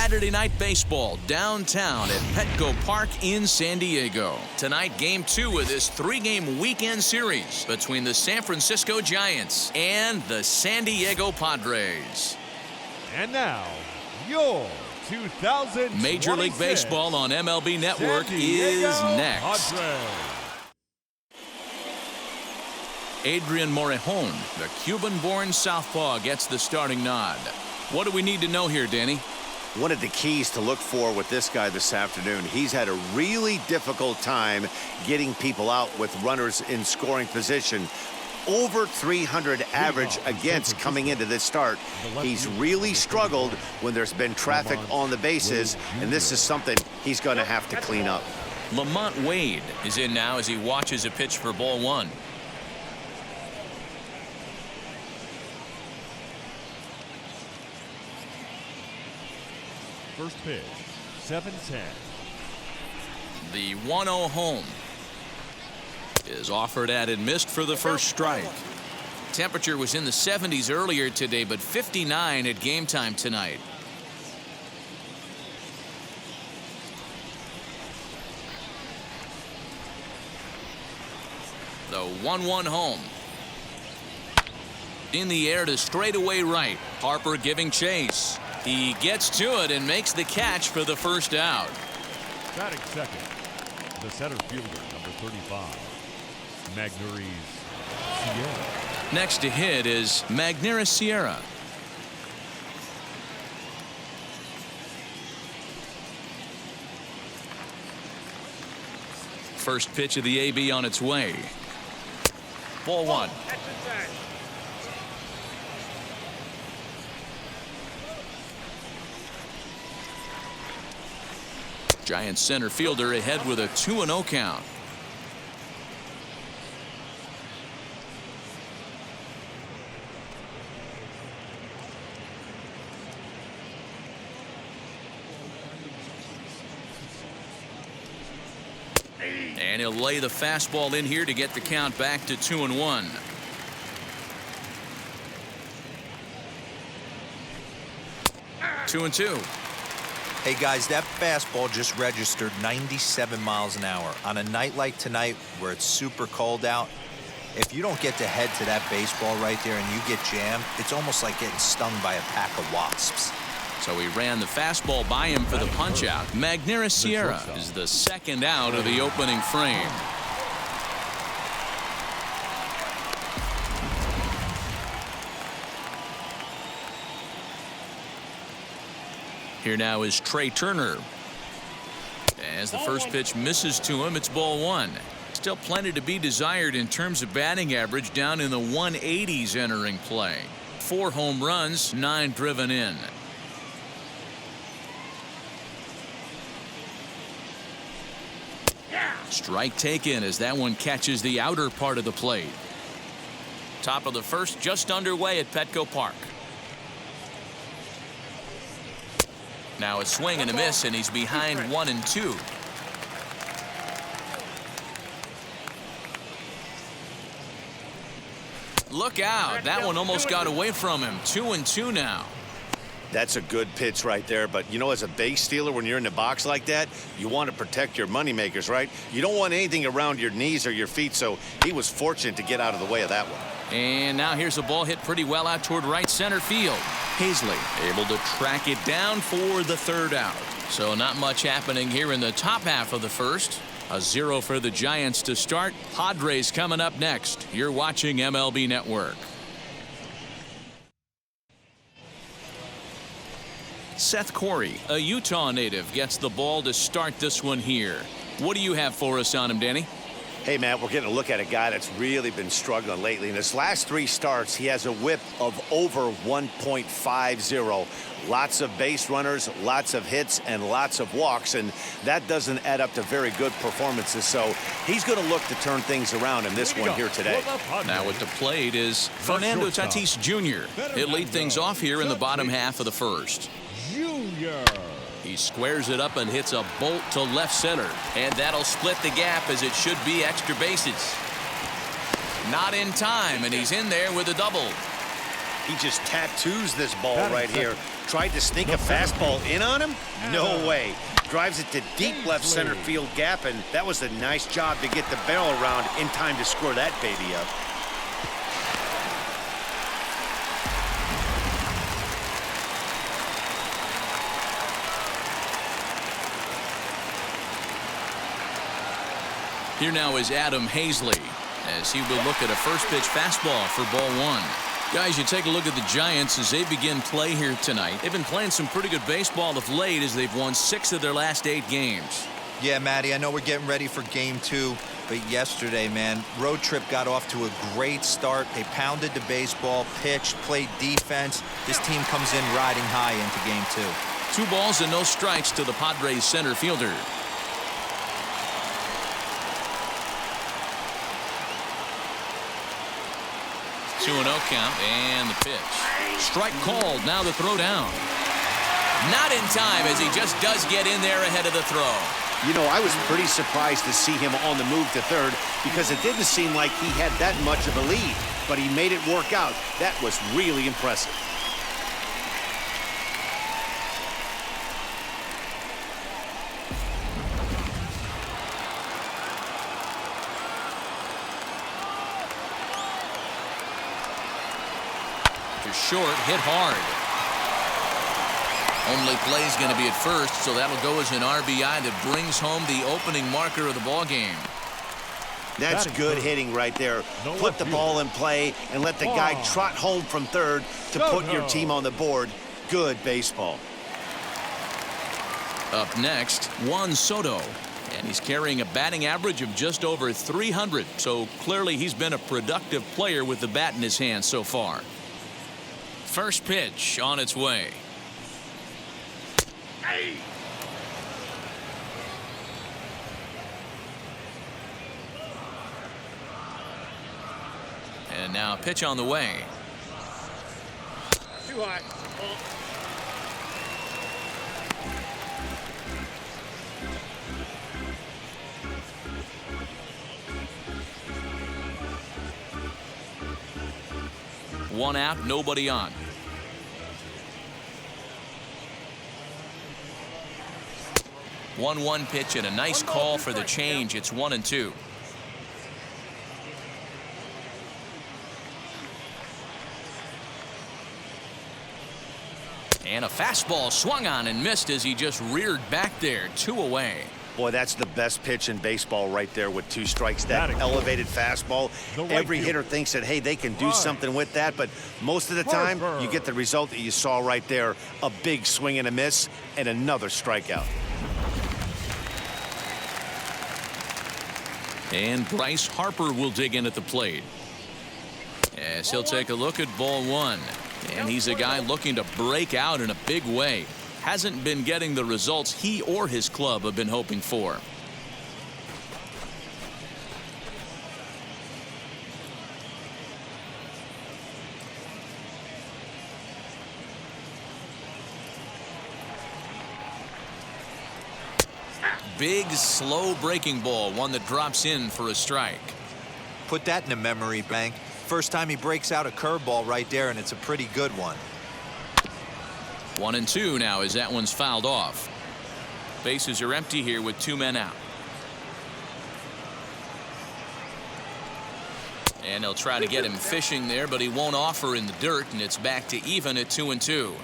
Saturday Night Baseball downtown at Petco Park in San Diego. Tonight, Game 2 of this 3-game weekend series between the San Francisco Giants and the San Diego Padres. And now, your 2026 Major League Baseball on MLB Network is next. Padres. Adrian Morejon, the Cuban-born southpaw, gets the starting nod. What do we need to know here, Danny? One of the keys to look for with this guy this afternoon, he's had a really difficult time getting people out with runners in scoring position. Over 300 average against coming into this start. He's really struggled when there's been traffic on the bases, and this is something he's going to have to clean up. Lamont Wade is in now as he watches a pitch for ball 1. First pitch, 7-10. The 1-0 home is offered at and missed for the first strike. Temperature was in the 70s earlier today, but 59 at game time tonight. The 1-1 home. In the air to straightaway right. Harper giving chase. He gets to it and makes the catch for the first out. Batting second, the center fielder, number 35, Magneuris Sierra. Next to hit is Magneuris Sierra. First pitch of the AB on its way. Ball 1. Giants center fielder ahead with a 2-0 count. And he'll lay the fastball in here to get the count back to 2-1. Two and two. Hey guys, that fastball just registered 97 miles an hour. On a night like tonight where it's super cold out, if you don't get to head to that baseball right there and you get jammed, it's almost like getting stung by a pack of wasps. So he ran the fastball by him for the punch out. Magneuris Sierra is the second out of the opening frame. Here now is Trey Turner. As the first pitch misses to him, it's ball 1. Still plenty to be desired in terms of batting average, down in the 180s entering play. 4 home runs, 9 driven in. Strike taken as that one catches the outer part of the plate. Top of the first just underway at Petco Park. Now a swing and a miss, and he's behind 1-2. Look out. That one almost got away from him. 2-2 now. That's a good pitch right there, but you know, as a base stealer, when you're in the box like that, you want to protect your moneymakers, right? You don't want anything around your knees or your feet, so he was fortunate to get out of the way of that one. And now here's a ball hit pretty well out toward right center field. Hazley able to track it down for the third out. So not much happening here in the top half of the first. A 0 for the Giants to start. Padres coming up next. You're watching MLB Network. Seth Corey, a Utah native, gets the ball to start this one here. What do you have for us on him, Danny? Hey, Matt, we're getting a look at a guy that's really been struggling lately. In his last 3 starts, he has a whip of over 1.50. Lots of base runners, lots of hits, and lots of walks, and that doesn't add up to very good performances. So he's going to look to turn things around in this one here today. Now at the plate is Fernando Tatis Jr. He'll lead things off here in the bottom half of the first. Junior. He squares it up and hits a bolt to left center. And that'll split the gap, as it should be extra bases. Not in time, and he's in there with a double. He just tattoos this ball right here. tried to sneak a fastball in on him? No way. Drives it to deep left center field gap, and that was a nice job to get the barrel around in time to score that baby up. Here now is Adam Hazley as he will look at a first pitch fastball for ball one. Guys, you take a look at the Giants as they begin play here tonight. They've been playing some pretty good baseball of late as they've won 6 of their last 8 games. Yeah, Matty, I know we're getting ready for game 2, but yesterday, man, road trip got off to a great start. They pounded the baseball, pitched, played defense. This team comes in riding high into game 2. 2 balls and no strikes to the Padres center fielder. 2-0 count, and the pitch. Strike called, now the throw down. Not in time as he just does get in there ahead of the throw. You know, I was pretty surprised to see him on the move to third because it didn't seem like he had that much of a lead, but he made it work out. That was really impressive. Short, hit hard. Only play's going to be at first, so that'll go as an RBI that brings home the opening marker of the ball game. That's good hitting right there. Put the ball in play and let the guy trot home from third to put your team on the board. Good baseball. Up next, Juan Soto. And he's carrying a batting average of just over 300, so clearly he's been a productive player with the bat in his hand so far. First pitch on its way. Hey. And now pitch on the way. Too high. 1 out, nobody on. One pitch and a nice call for the change. It's 1-2. And a fastball swung on and missed as he just reared back there. 2 away. Boy, that's the best pitch in baseball right there with 2 strikes. That elevated fastball. Every hitter thinks that, hey, they can do something with that, but most of the time you get the result that you saw right there. A big swing and a miss and another strikeout. And Bryce Harper will dig in at the plate as he'll take a look at ball 1. And he's a guy looking to break out in a big way. Hasn't been getting the results he or his club have been hoping for. Big, slow breaking ball, one that drops in for a strike. Put that in a memory bank. First time he breaks out a curveball right there, and it's a pretty good one. 1-2 now as that one's fouled off. Bases are empty here with 2 men out. And they'll try to get him fishing there, but he won't offer in the dirt, and it's back to even at 2-2.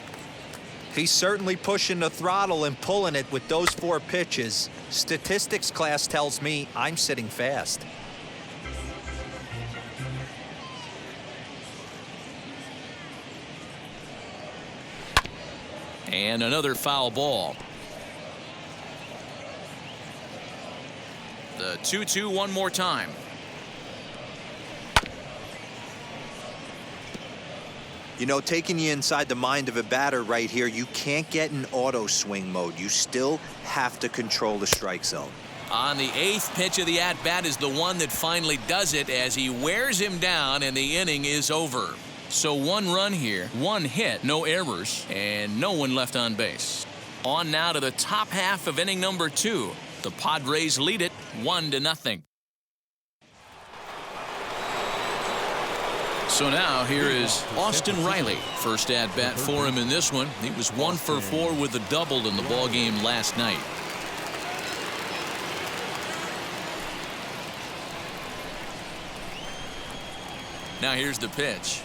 He's certainly pushing the throttle and pulling it with those 4 pitches. Statistics class tells me I'm sitting fast. And another foul ball. The 2-2 one more time. You know, taking you inside the mind of a batter right here, you can't get in auto swing mode. You still have to control the strike zone. On the 8th pitch of the at-bat is the one that finally does it as he wears him down and the inning is over. So 1 run here, 1 hit, no errors, and no one left on base. On now to the top half of inning number 2. The Padres lead it 1-0. So now here is Austin Riley. First at bat for him in this one. He was 1 for 4 with a double in the ball game last night. Now here's the pitch.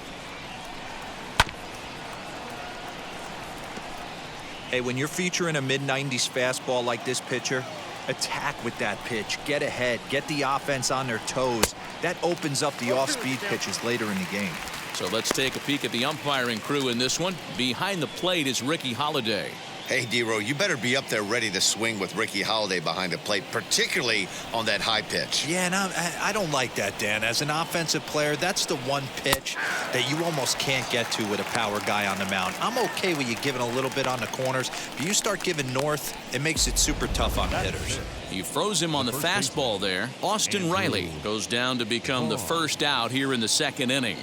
Hey, when you're featuring a mid-90s fastball like this pitcher, attack with that pitch. Get ahead. Get the offense on their toes. That opens up the off-speed pitches later in the game. So let's take a peek at the umpiring crew in this one. Behind the plate is Ricky Holiday. Hey, D-Row, you better be up there ready to swing with Ricky Holiday behind the plate, particularly on that high pitch. Yeah, and I don't like that, Dan. As an offensive player, that's the one pitch that you almost can't get to with a power guy on the mound. I'm okay with you giving a little bit on the corners, but you start giving north, it makes it super tough on hitters. He froze him on the fastball there. Austin Riley goes down to become the first out here in the second inning.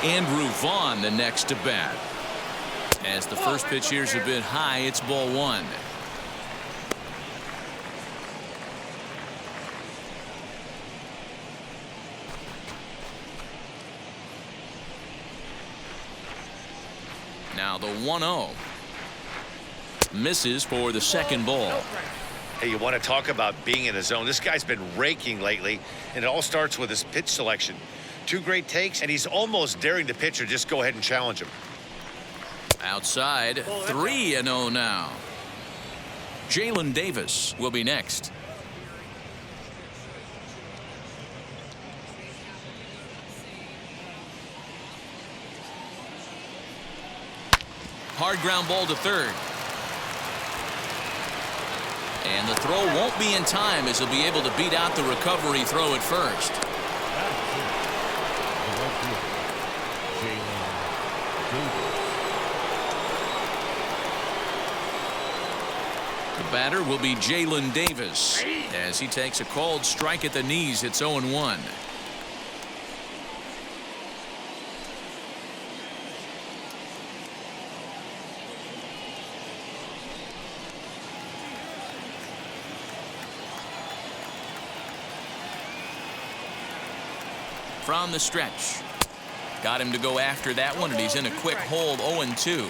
Andrew Vaughn the next to bat. As the first pitch here's a bit high, it's ball 1. Now the 1-0. Misses for the second ball. Hey, you want to talk about being in the zone? This guy's been raking lately, and it all starts with his pitch selection. 2 great takes, and he's almost daring the pitcher just go ahead and challenge him. Outside, 3-0 now. Jalen Davis will be next. Hard ground ball to third. And the throw won't be in time as he'll be able to beat out the recovery throw at first. The batter will be Jalen Davis as he takes a called strike at the knees. It's 0-1. From the stretch. Got him to go after that one, and he's in a quick hold. 0-2.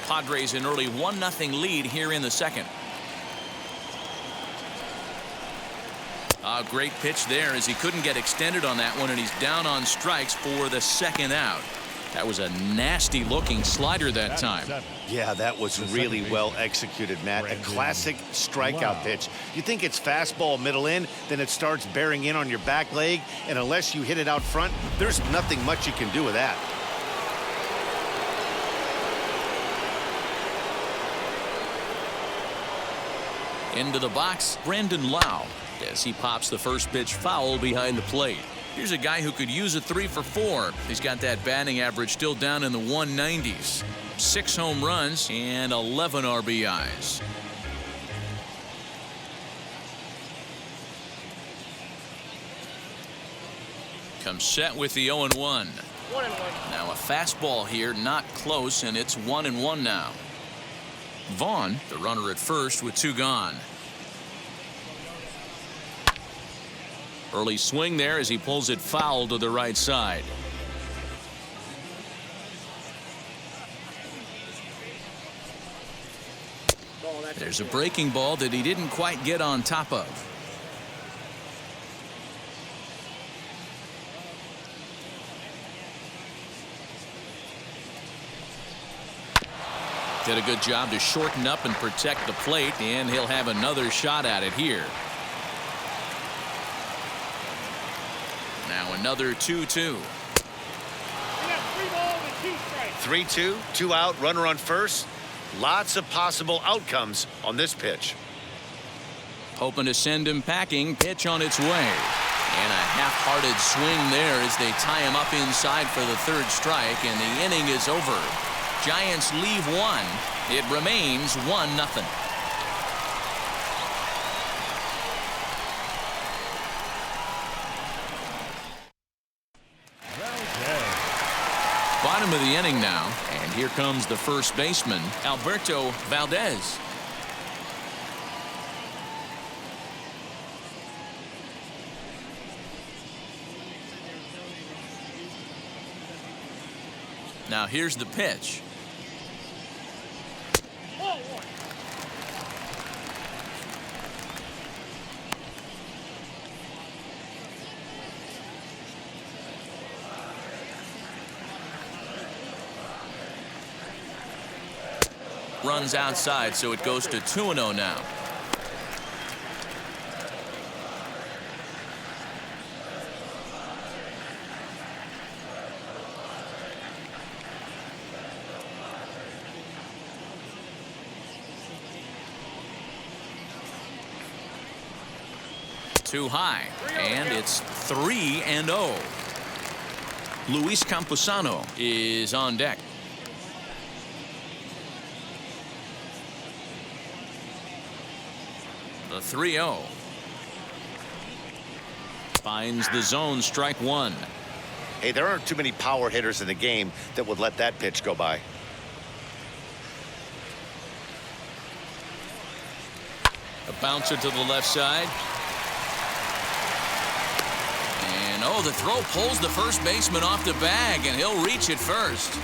Padres an early 1-0 lead here in the second. A great pitch there as he couldn't get extended on that one, and he's down on strikes for the second out. That was a nasty looking slider that time. Yeah, that was really well executed, Matt. A classic strikeout pitch. You think it's fastball middle in, then it starts bearing in on your back leg, and unless you hit it out front, there's nothing much you can do with that. Into the box, Brandon Lau, as he pops the first pitch foul behind the plate. Here's a guy who could use a 3 for 4. He's got that batting average still down in the 190s. 6 home runs and 11 RBIs. Comes set with the 0-1. 1-1. Now a fastball here, not close, and it's 1-1 now. Vaughn, the runner at first with 2 gone. Early swing there as he pulls it foul to the right side. There's a breaking ball that he didn't quite get on top of. Did a good job to shorten up and protect the plate, and he'll have another shot at it here. Now another 2-2. 3-2, 2 out, runner on first. Lots of possible outcomes on this pitch. Hoping to send him packing. Pitch on its way. And a half-hearted swing there as they tie him up inside for the 3rd strike, and the inning is over. Giants leave 1. It remains 1-0. Bottom of the inning now, and here comes the first baseman, Alberto Valdez. Now here's the pitch. Runs outside, so it goes to 2-0 now. Too high, and it's 3-0. Luis Campusano is on deck. The 3-0. Finds the zone, strike one. Hey, there aren't too many power hitters in the game that would let that pitch go by. A bouncer to the left side. And oh, the throw pulls the first baseman off the bag, and he'll reach it first.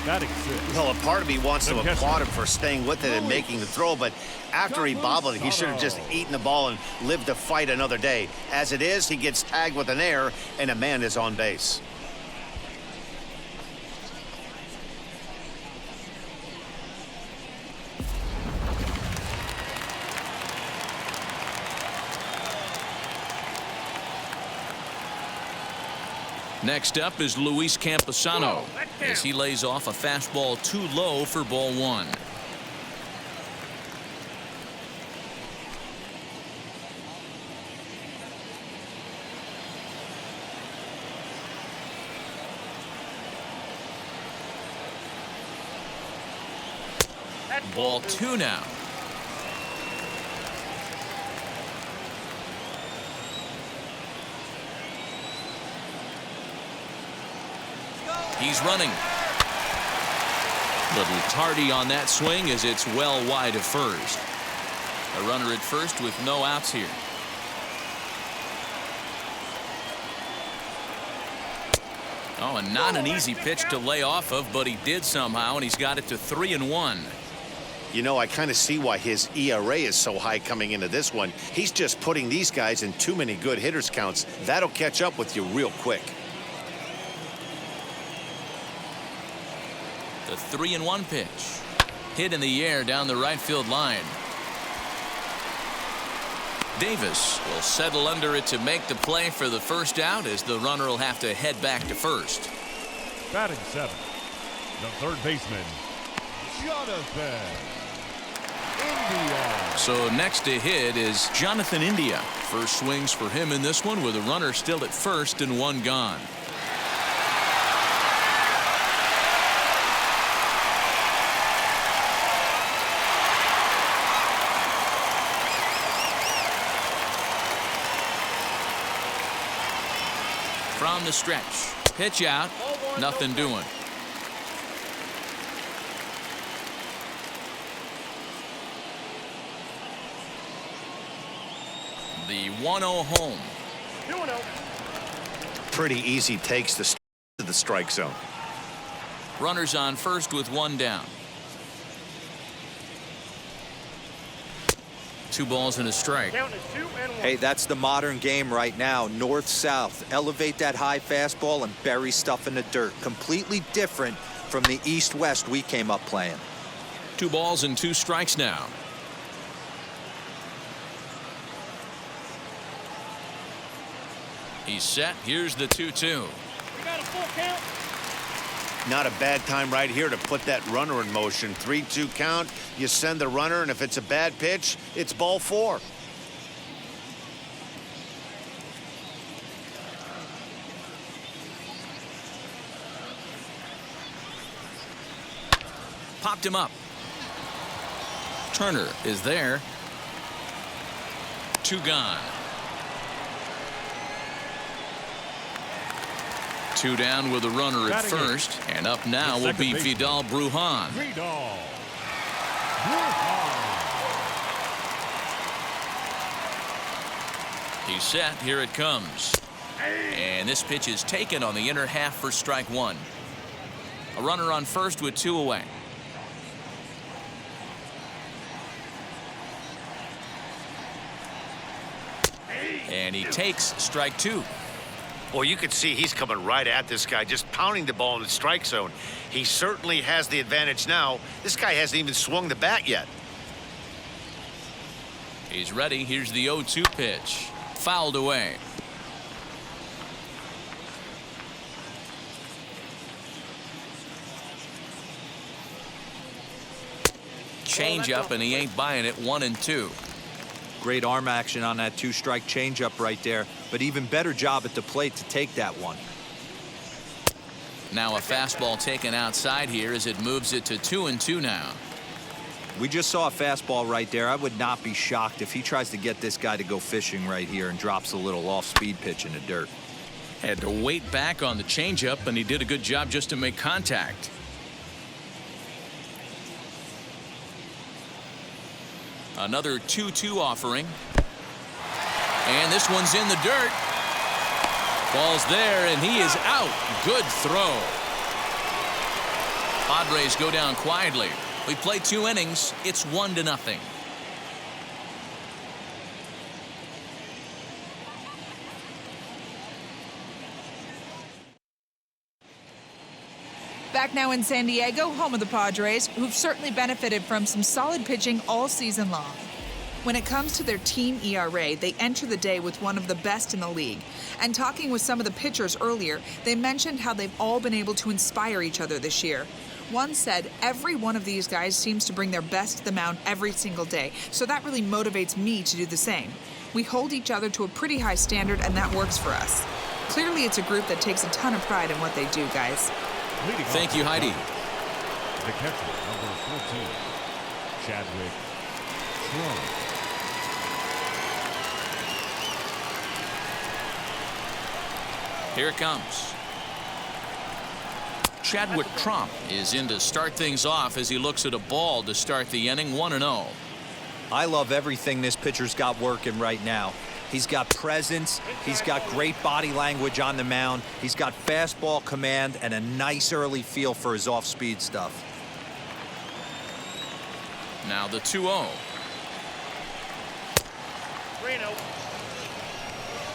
Batting 6. Well, a part of me wants to applaud him for staying with it and making the throw, but after he bobbled it, he should have just eaten the ball and lived to fight another day. As it is, he gets tagged with an error, and a man is on base. Next up is Luis Campusano as he lays off a fastball too low for ball one. Ball two now. He's running. Little tardy on that swing as it's well wide of first. A runner at first with no outs here. Oh, and not an easy pitch to lay off of, but he did somehow, and he's got it to 3-1. You know, I kind of see why his ERA is so high coming into this one. He's just putting these guys in too many good hitters counts. That'll catch up with you real quick. The 3-1 pitch. Hit in the air down the right field line. Davis will settle under it to make the play for the first out as the runner will have to head back to first. Batting 7. The third baseman, Jonathan India. So next to hit is Jonathan India. First swings for him in this one with a runner still at first and one gone. From the stretch. Pitch out. Nothing doing. The 1-0 home. Pretty easy takes to the strike zone. Runners on first with one down. 2 balls and a strike. Hey, that's the modern game right now. North-south. Elevate that high fastball and bury stuff in the dirt. Completely different from the east-west we came up playing. 2 balls and 2 strikes now. He's set. Here's the 2-2. We got a full count. Not a bad time right here to put that runner in motion. 3-2 count. You send the runner, and if it's a bad pitch, it's ball 4. Popped him up. Turner is there. 2 gone. 2 down with a runner at first, and up now will be Vidal Brujan. He's set. Here it comes. And this pitch is taken on the inner half for strike 1. A runner on first with 2 away. And he takes strike 2. Well, you can see he's coming right at this guy, just pounding the ball in the strike zone. He certainly has the advantage now. This guy hasn't even swung the bat yet. He's ready. Here's the 0-2 pitch. Fouled away. Change up, and he ain't buying it. 1-2. Great arm action on that 2-strike changeup right there, but even better job at the plate to take that one. Now a fastball taken outside here as it moves it to 2-2 now. We just saw a fastball right there. I would not be shocked if he tries to get this guy to go fishing right here and drops a little off-speed pitch in the dirt. Had to wait back on the changeup, and he did a good job just to make contact. Another 2-2 offering. And this one's in the dirt. Ball's there, and he is out. Good throw. Padres go down quietly. We play 2 innings. It's 1-0. Back now in San Diego, home of the Padres, who've certainly benefited from some solid pitching all season long. When it comes to their team ERA, they enter the day with one of the best in the league. And talking with some of the pitchers earlier, they mentioned how they've all been able to inspire each other this year. One said, every one of these guys seems to bring their best to the mound every single day, so that really motivates me to do the same. We hold each other to a pretty high standard, and that works for us. Clearly, it's a group that takes a ton of pride in what they do, guys. Thank you, Heidi. The catcher, number 14, Chadwick Trump. Here it comes. Chadwick Trump is in to start things off as he looks at a ball to start the inning. 1-0. I love everything this pitcher's got working right now. He's got presence. He's got great body language on the mound. He's got fastball command and a nice early feel for his off-speed stuff. Now the 2-0.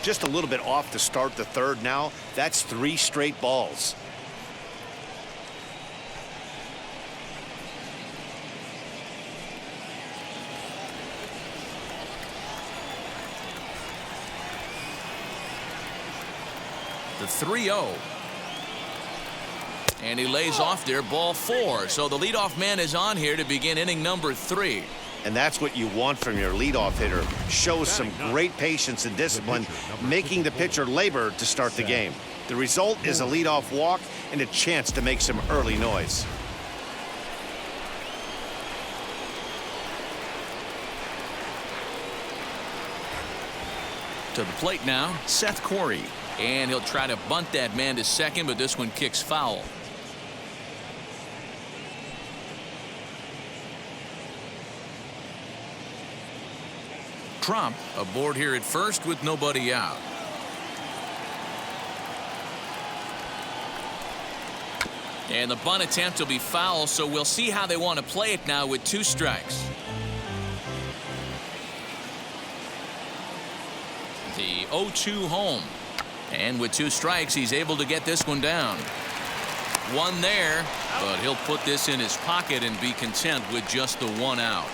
Just a little bit off to start the third now. That's 3 straight balls. The 3-0. And he lays off there, ball 4. So the leadoff man is on here to begin inning number 3. And that's what you want from your leadoff hitter. Shows some great patience and discipline, making the pitcher labor to start the game. The result is a leadoff walk and a chance to make some early noise. To the plate now, Seth Corey. And he'll try to bunt that man to second, but this one kicks foul. Trump aboard here at first with nobody out. And the bunt attempt will be foul, so we'll see how they want to play it now with 2 strikes. The 0-2 home. And with 2 strikes, he's able to get this one down. One there, but he'll put this in his pocket and be content with just the 1 out.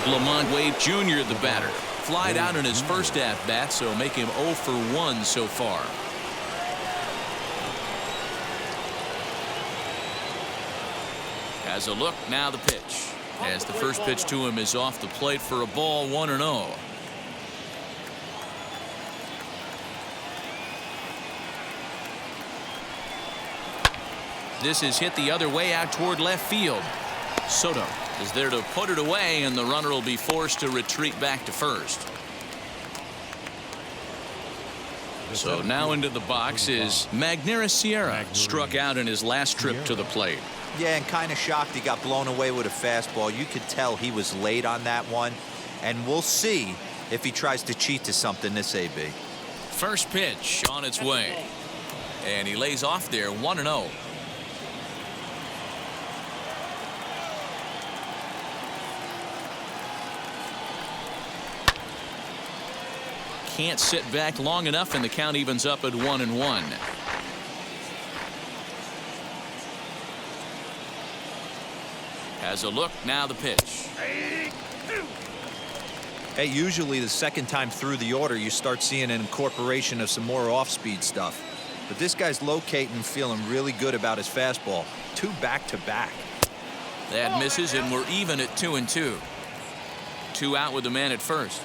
Lamont Wade Jr., the batter, flied out in his first at-bat, so make him 0 for 1 so far. As a look, now the pitch. As the first pitch to him is off the plate for a ball, 1-0. This is hit the other way out toward left field. Soto is there to put it away, and the runner will be forced to retreat back to first. So now into the box is Magneuris Sierra, struck out in his last trip to the plate. Yeah, and kind of shocked he got blown away with a fastball. You could tell he was late on that one, and we'll see if he tries to cheat to something this AB. First pitch on its way. And he lays off there 1-0. Can't sit back long enough, and the count evens up at 1-1. Has a look, now the pitch. Hey, usually the second time through the order, you start seeing an incorporation of some more off-speed stuff. But this guy's locating and feeling really good about his fastball. 2 back-to-back. That misses, and we're even at 2-2. 2 out with the man at first.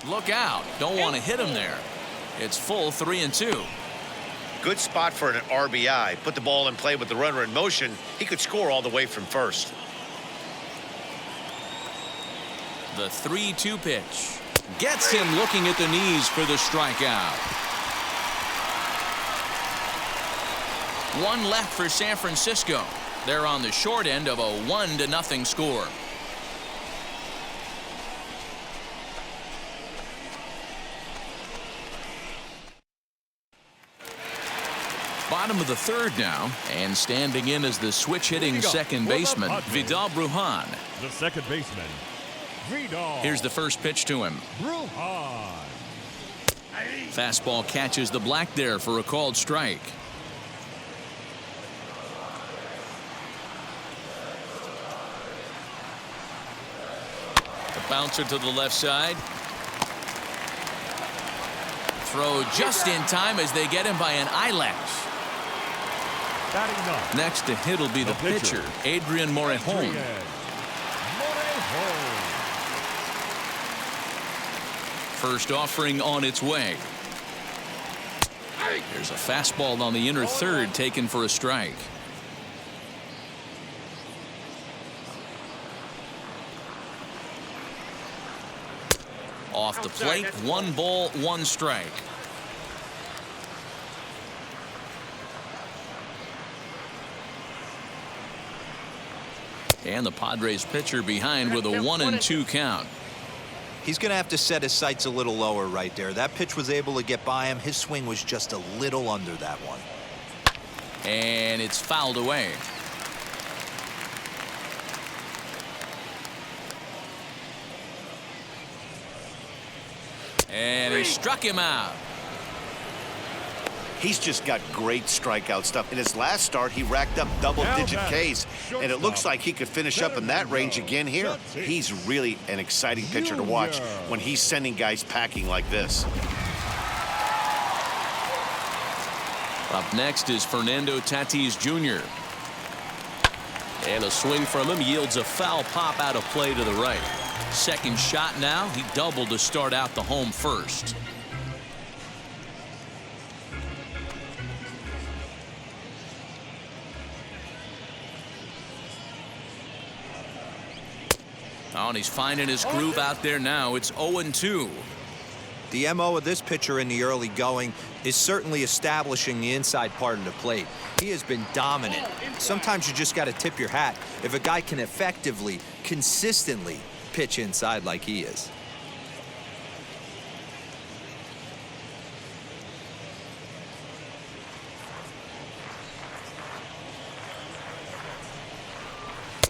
Look out. Don't want to hit him there. It's full 3-2. Good spot for an RBI. Put the ball in play with the runner in motion. He could score all the way from first. The 3-2 pitch. Gets him looking at the knees for the strikeout. 1 left for San Francisco. They're on the short end of a 1-0 score. Bottom of the third now, and standing in as the switch-hitting second baseman, Vidal Brujan. The second baseman, Vidal. Here's the first pitch to him. Brujan. Fastball catches the black there for a called strike. The bouncer to the left side. Throw just in time as they get him by an eyelash. Next to hit will be the pitcher, Adrian Morejon. First offering on its way. There's a fastball on the inner third taken for a strike. Off the plate, 1 ball, 1 strike. And the Padres pitcher behind with a 1-2 count. He's going to have to set his sights a little lower right there. That pitch was able to get by him. His swing was just a little under that one. And it's fouled away. And he struck him out. He's just got great strikeout stuff. In his last start, he racked up double-digit Ks, and it looks like he could finish up in that range again here. He's really an exciting pitcher to watch when he's sending guys packing like this. Up next is Fernando Tatis Jr. And a swing from him yields a foul pop out of play to the right. Second shot now. He doubled to start out the home first. Oh, and he's finding his groove out there now. It's 0-2. The MO of this pitcher in the early going is certainly establishing the inside part of the plate. He has been dominant. Sometimes you just got to tip your hat if a guy can effectively, consistently pitch inside like he is.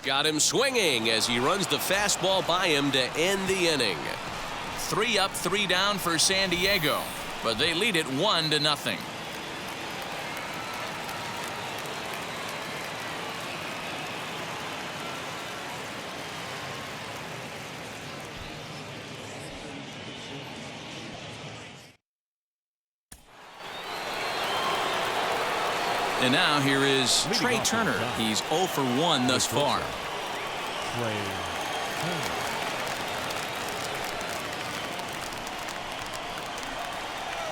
Got him swinging as he runs the fastball by him to end the inning. 3 up, 3 down for San Diego, but they lead it 1-0. And now here is Trey Turner. He's 0 for 1 thus far.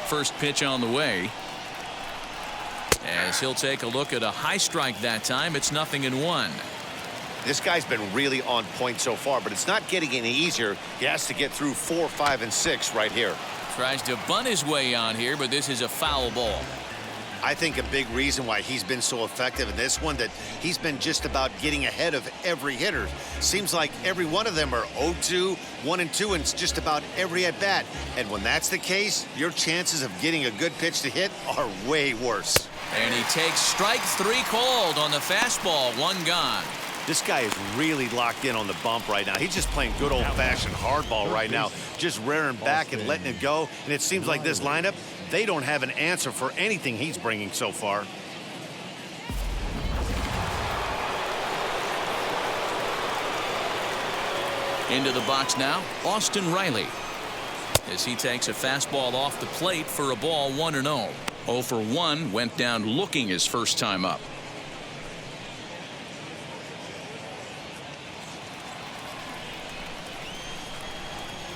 First pitch on the way. As he'll take a look at a high strike that time. It's 0-1. This guy's been really on point so far, but it's not getting any easier. He has to get through 4, 5, and 6 right here. Tries to bunt his way on here, but this is a foul ball. I think a big reason why he's been so effective in this one, that he's been just about getting ahead of every hitter. Seems like every one of them are 0-2, 1-2, and it's just about every at-bat. And when that's the case, your chances of getting a good pitch to hit are way worse. And he takes strike 3 called on the fastball, 1 gone. This guy is really locked in on the bump right now. He's just playing good old-fashioned hardball right now, just rearing back and letting it go. And it seems like this lineup, they don't have an answer for anything he's bringing so far. Into the box now, Austin Riley, as he takes a fastball off the plate for a ball, 1-0. 0 for 1, went down looking his first time up.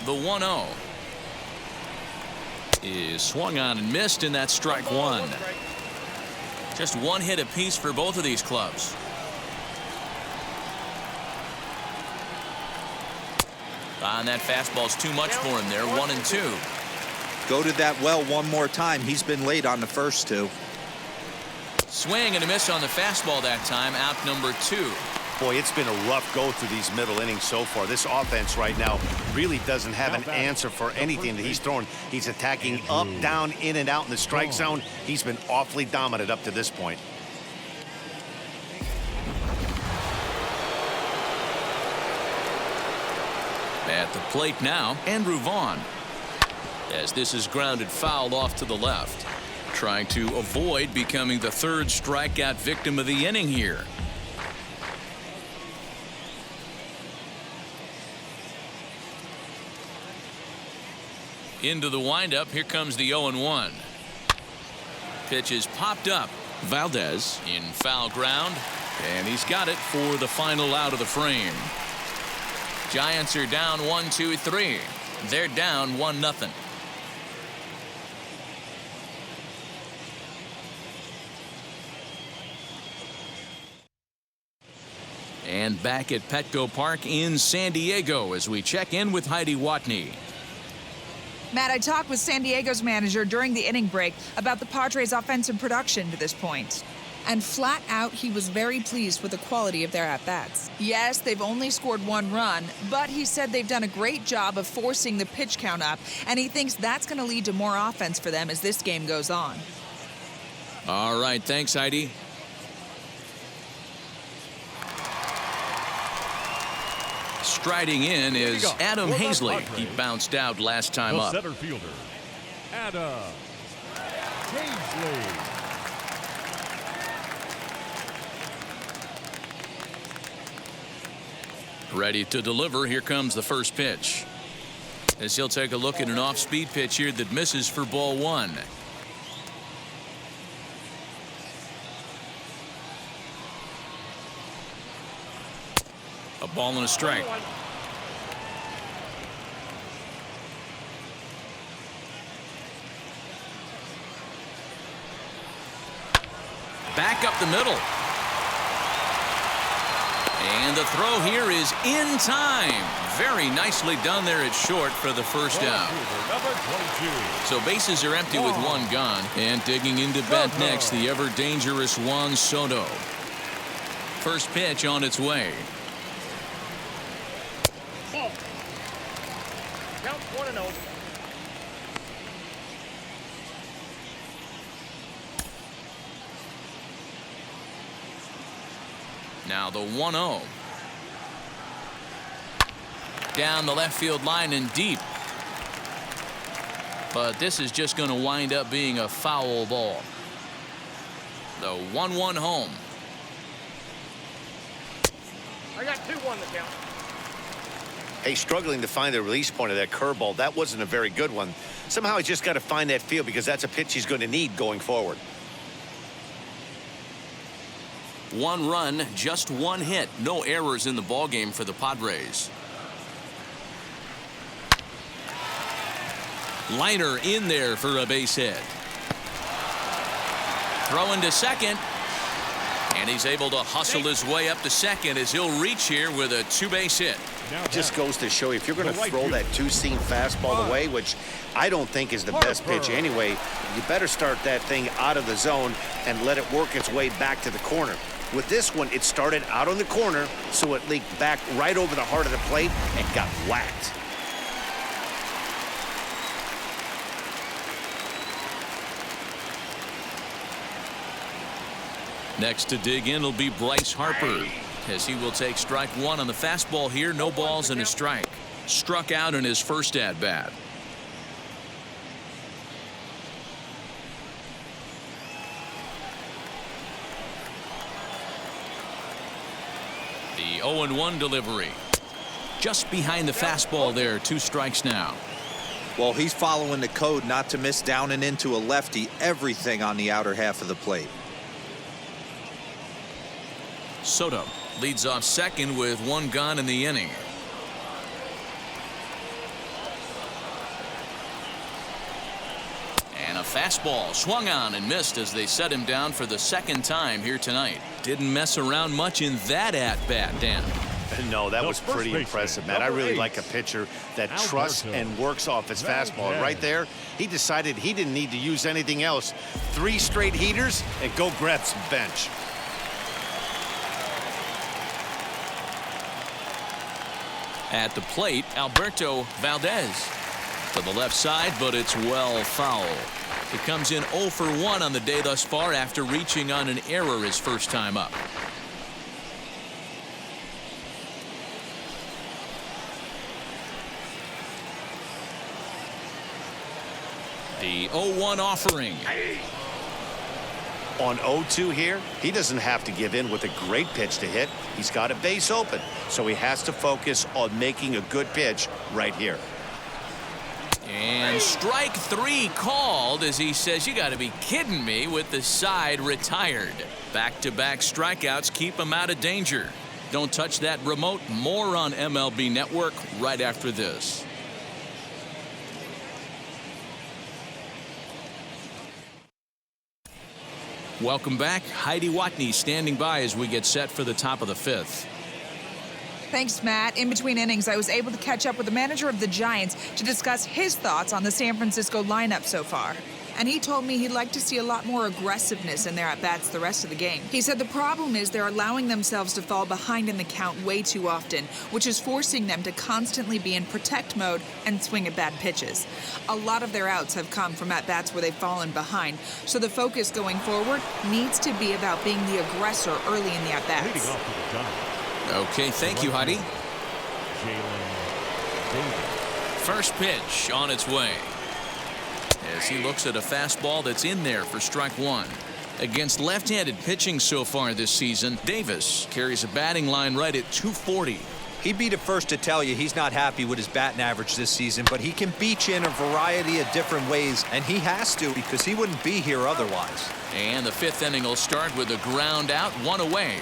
The 1-0 is swung on and missed, and that's strike 1. Just 1 hit apiece for both of these clubs. And that fastball's too much for him there, 1-2. Go to that well one more time. He's been late on the first 2. Swing and a miss on the fastball that time, out number 2. Boy, it's been a rough go through these middle innings so far. This offense right now really doesn't have an answer for anything that he's throwing. He's attacking up, down, in and out in the strike zone. He's been awfully dominant up to this point. At the plate now, Andrew Vaughn, as this is grounded foul off to the left, trying to avoid becoming the 3rd strikeout victim of the inning here. Into the windup, here comes the 0-1. Pitch is popped up. Valdez in foul ground, and he's got it for the final out of the frame. Giants are down 1-2-3. They're down 1-0. And back at Petco Park in San Diego as we check in with Heidi Watney. Matt, I talked with San Diego's manager during the inning break about the Padres' offensive production to this point. And flat out, he was very pleased with the quality of their at-bats. Yes, they've only scored 1 run, but he said they've done a great job of forcing the pitch count up, and he thinks that's going to lead to more offense for them as this game goes on. All right, thanks, Heidi. Striding in is Adam Hazley. He bounced out last time up. Center fielder, Adam Hazley. Ready to deliver. Here comes the first pitch, as he'll take a look at an off-speed pitch here that misses for ball 1. A ball and a strike. Back up the middle. And the throw here is in time. Very nicely done there at short for the first out. So bases are empty with 1 gone. And digging into bat next, the ever-dangerous Juan Soto. First pitch on its way. Count 1-0. Now the 1-0. Down the left field line and deep. But this is just going to wind up being a foul ball. The 1-1 home. I got 2-1 to count. Hey, struggling to find the release point of that curveball. That wasn't a very good one. Somehow he's just got to find that feel, because that's a pitch he's going to need going forward. 1 run, just 1 hit. No errors in the ballgame for the Padres. Liner in there for a base hit. Throw into second. And he's able to hustle his way up to second as he'll reach here with a 2-base hit. Just goes to show you, if you're going to The right throw field. that two-seam fastball away, which I don't think is the best pitch Harper. anyway, you better start that thing out of the zone and let it work its way back to the corner. With this one, it started out on the corner, so it leaked back right over the heart of the plate and got whacked. Next to dig in will be Bryce Harper, as he will take strike one on the fastball here. No balls and a strike. Struck out in his first at-bat. The 0-1 delivery. Just behind the fastball there. 2 strikes now. Well, he's following the code not to miss down and into a lefty. Everything on the outer half of the plate. Soto leads off second with 1 gone in the inning. And a fastball swung on and missed as they set him down for the second time here tonight. Didn't mess around much in that at-bat, Dan. No, that The was first pretty baseman, impressive, man. I number really 8, like a pitcher that Alberto trusts and works off his fastball. Valdez. Right there, he decided he didn't need to use anything else. 3 straight heaters and go grab some bench. At the plate, Alberto Valdez. To the left side, but it's well foul. He comes in 0 for 1 on the day thus far after reaching on an error his first time up. The 0-1 offering. On 0-2 here, he doesn't have to give in with a great pitch to hit. He's got a base open, so he has to focus on making a good pitch right here. And strike 3 called as he says, you got to be kidding me, with the side retired. Back-to-back strikeouts keep him out of danger. Don't touch that remote. More on MLB Network right after this. Welcome back. Heidi Watney standing by as we get set for the top of the 5th. Thanks, Matt. In between innings, I was able to catch up with the manager of the Giants to discuss his thoughts on the San Francisco lineup so far. And he told me he'd like to see a lot more aggressiveness in their at-bats the rest of the game. He said the problem is they're allowing themselves to fall behind in the count way too often, which is forcing them to constantly be in protect mode and swing at bad pitches. A lot of their outs have come from at-bats where they've fallen behind, so the focus going forward needs to be about being the aggressor early in the Leading at-bats. off to the Giants, Okay, thank you, Heidi. Jalen Davis. First pitch on its way, as he looks at a fastball that's in there for strike 1. Against left-handed pitching so far this season, Davis carries a batting line right at .240. He'd be the first to tell you he's not happy with his batting average this season, but he can beat you in a variety of different ways, and he has to because he wouldn't be here otherwise. And the 5th inning will start with a ground out, 1 away.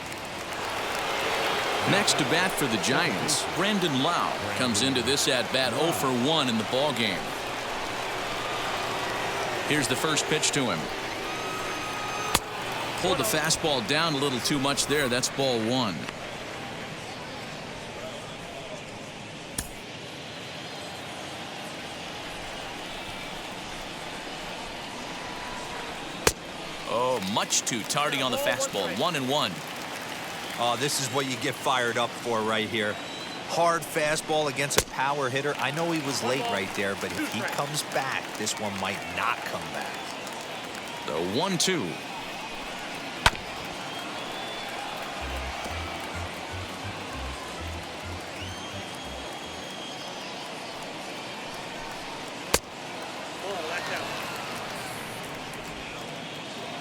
Next to bat for the Giants, Brandon Lau comes into this at-bat 0 for 1 in the ballgame. Here's the first pitch to him. Pulled the fastball down a little too much there. That's ball 1. Oh, much too tardy on the fastball. 1-1. Oh, this is what you get fired up for right here. Hard fastball against a power hitter. I know he was late right there, but if he comes back, this one might not come back. The 1-2.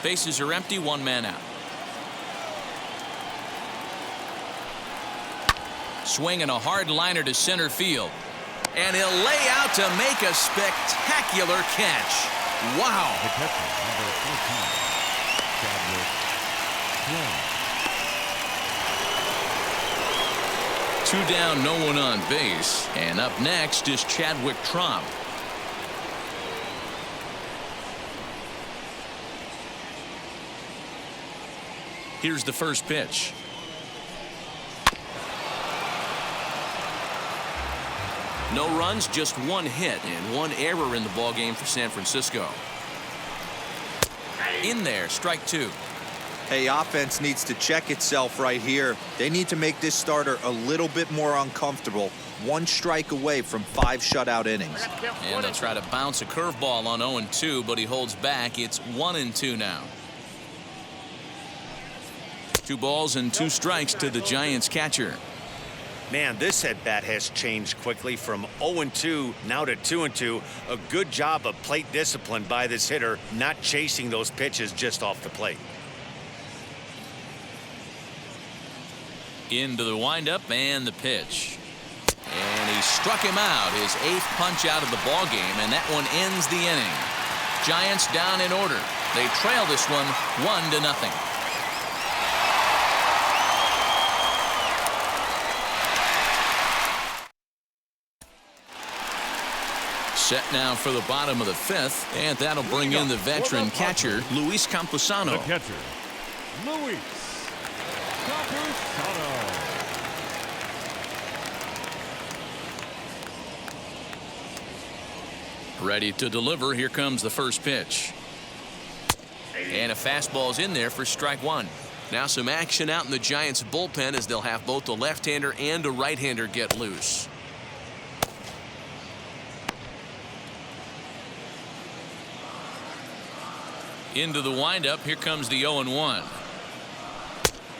Bases are empty, 1 man out. Swinging a hard liner to center field. And he'll lay out to make a spectacular catch. Wow. The catcher, number 14, Chadwick Trump. 2 down, no one on base. And up next is Chadwick Trump. Here's the first pitch. No runs, just one hit and one error in the ball game for San Francisco. In there, strike two. Hey, offense needs to check itself right here. They need to make this starter a little bit more uncomfortable. One strike away from 5 shutout innings. And they'll try to bounce a curveball on 0-2, but he holds back. It's 1-2 now. 2 balls and 2 strikes to the Giants catcher. Man, this at-bat has changed quickly from 0-2 now to 2-2. A good job of plate discipline by this hitter, not chasing those pitches just off the plate. Into the windup and the pitch. And he struck him out, his 8th punch out of the ball game, and that one ends the inning. Giants down in order. They trail this one 1-0. Set now for the bottom of the 5th, and that'll bring in the veteran catcher, Luis Campusano. The catcher, Luis Campusano. Ready to deliver. Here comes the first pitch. And a fastball's in there for strike one. Now some action out in the Giants bullpen as they'll have both a left-hander and a right-hander get loose. Into the windup. Here comes the 0-1.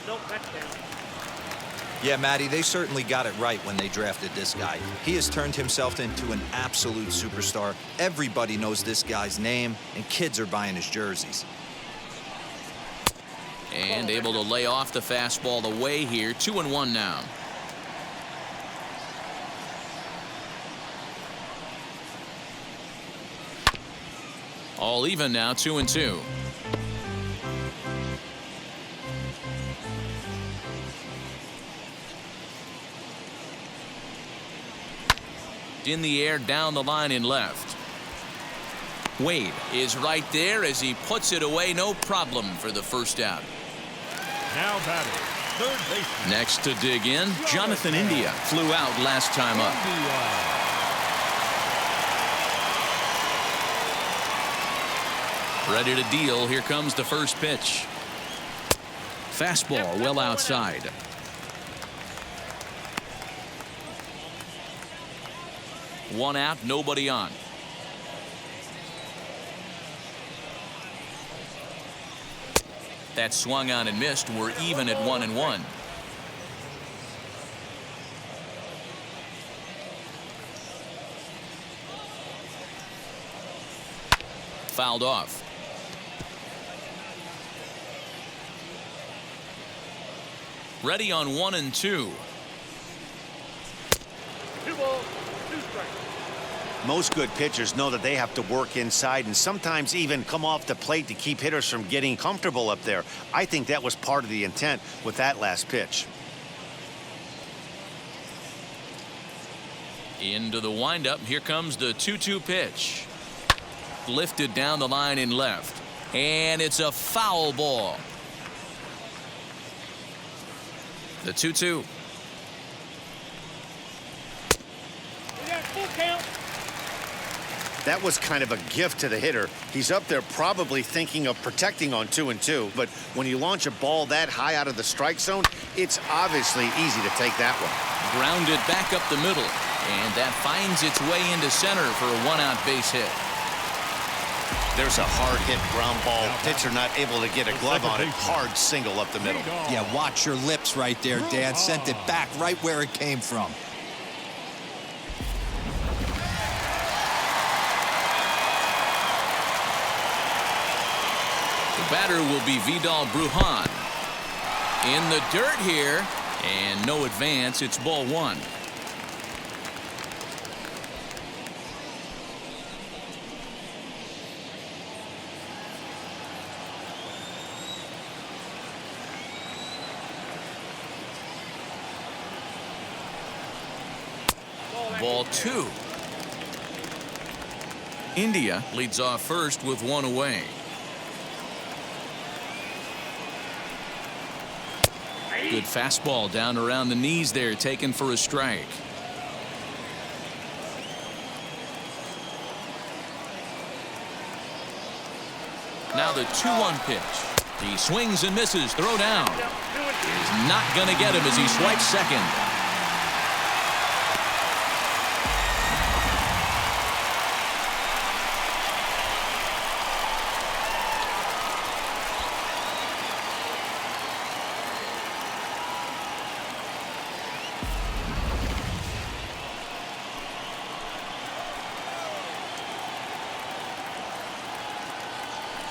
Nope, that's down. Yeah, Matty, they certainly got it right when they drafted this guy. He has turned himself into an absolute superstar. Everybody knows this guy's name, and kids are buying his jerseys. And able to lay off the fastball away here. 2-1 now. All even now, 2-2. In the air, down the line in left. Wade is right there as he puts it away. No problem for the first out. Now batting, third baseman. Next to dig in, Jonathan India flew out last time up. Ready to deal. Here comes the first pitch. Fastball well outside. One out, nobody on. That swung on and missed. We're even at 1-1. Fouled off. Ready on 1-2. 2 balls, 2 strikes. Most good pitchers know that they have to work inside and sometimes even come off the plate to keep hitters from getting comfortable up there. I think that was part of the intent with that last pitch. Into the windup. Here comes the 2-2 pitch. Lifted down the line in left. And it's a foul ball. The 2-2. We got full count. That was kind of a gift to the hitter. He's up there probably thinking of protecting on 2-2, but when you launch a ball that high out of the strike zone, it's obviously easy to take that one. Grounded back up the middle, and that finds its way into center for a 1-out base hit. There's a hard hit ground ball. Pitcher not able to get a glove on it. Hard single up the middle. Yeah, watch your lips right there, Dan. Sent it back right where it came from. The batter will be Vidal Brujan. In the dirt here, and no advance. It's ball 1. Ball 2. India leads off first with 1 away. Good fastball down around the knees there, taken for a strike. Now the 2-1 pitch. He swings and misses. Throw down. He's not going to get him as he swipes second.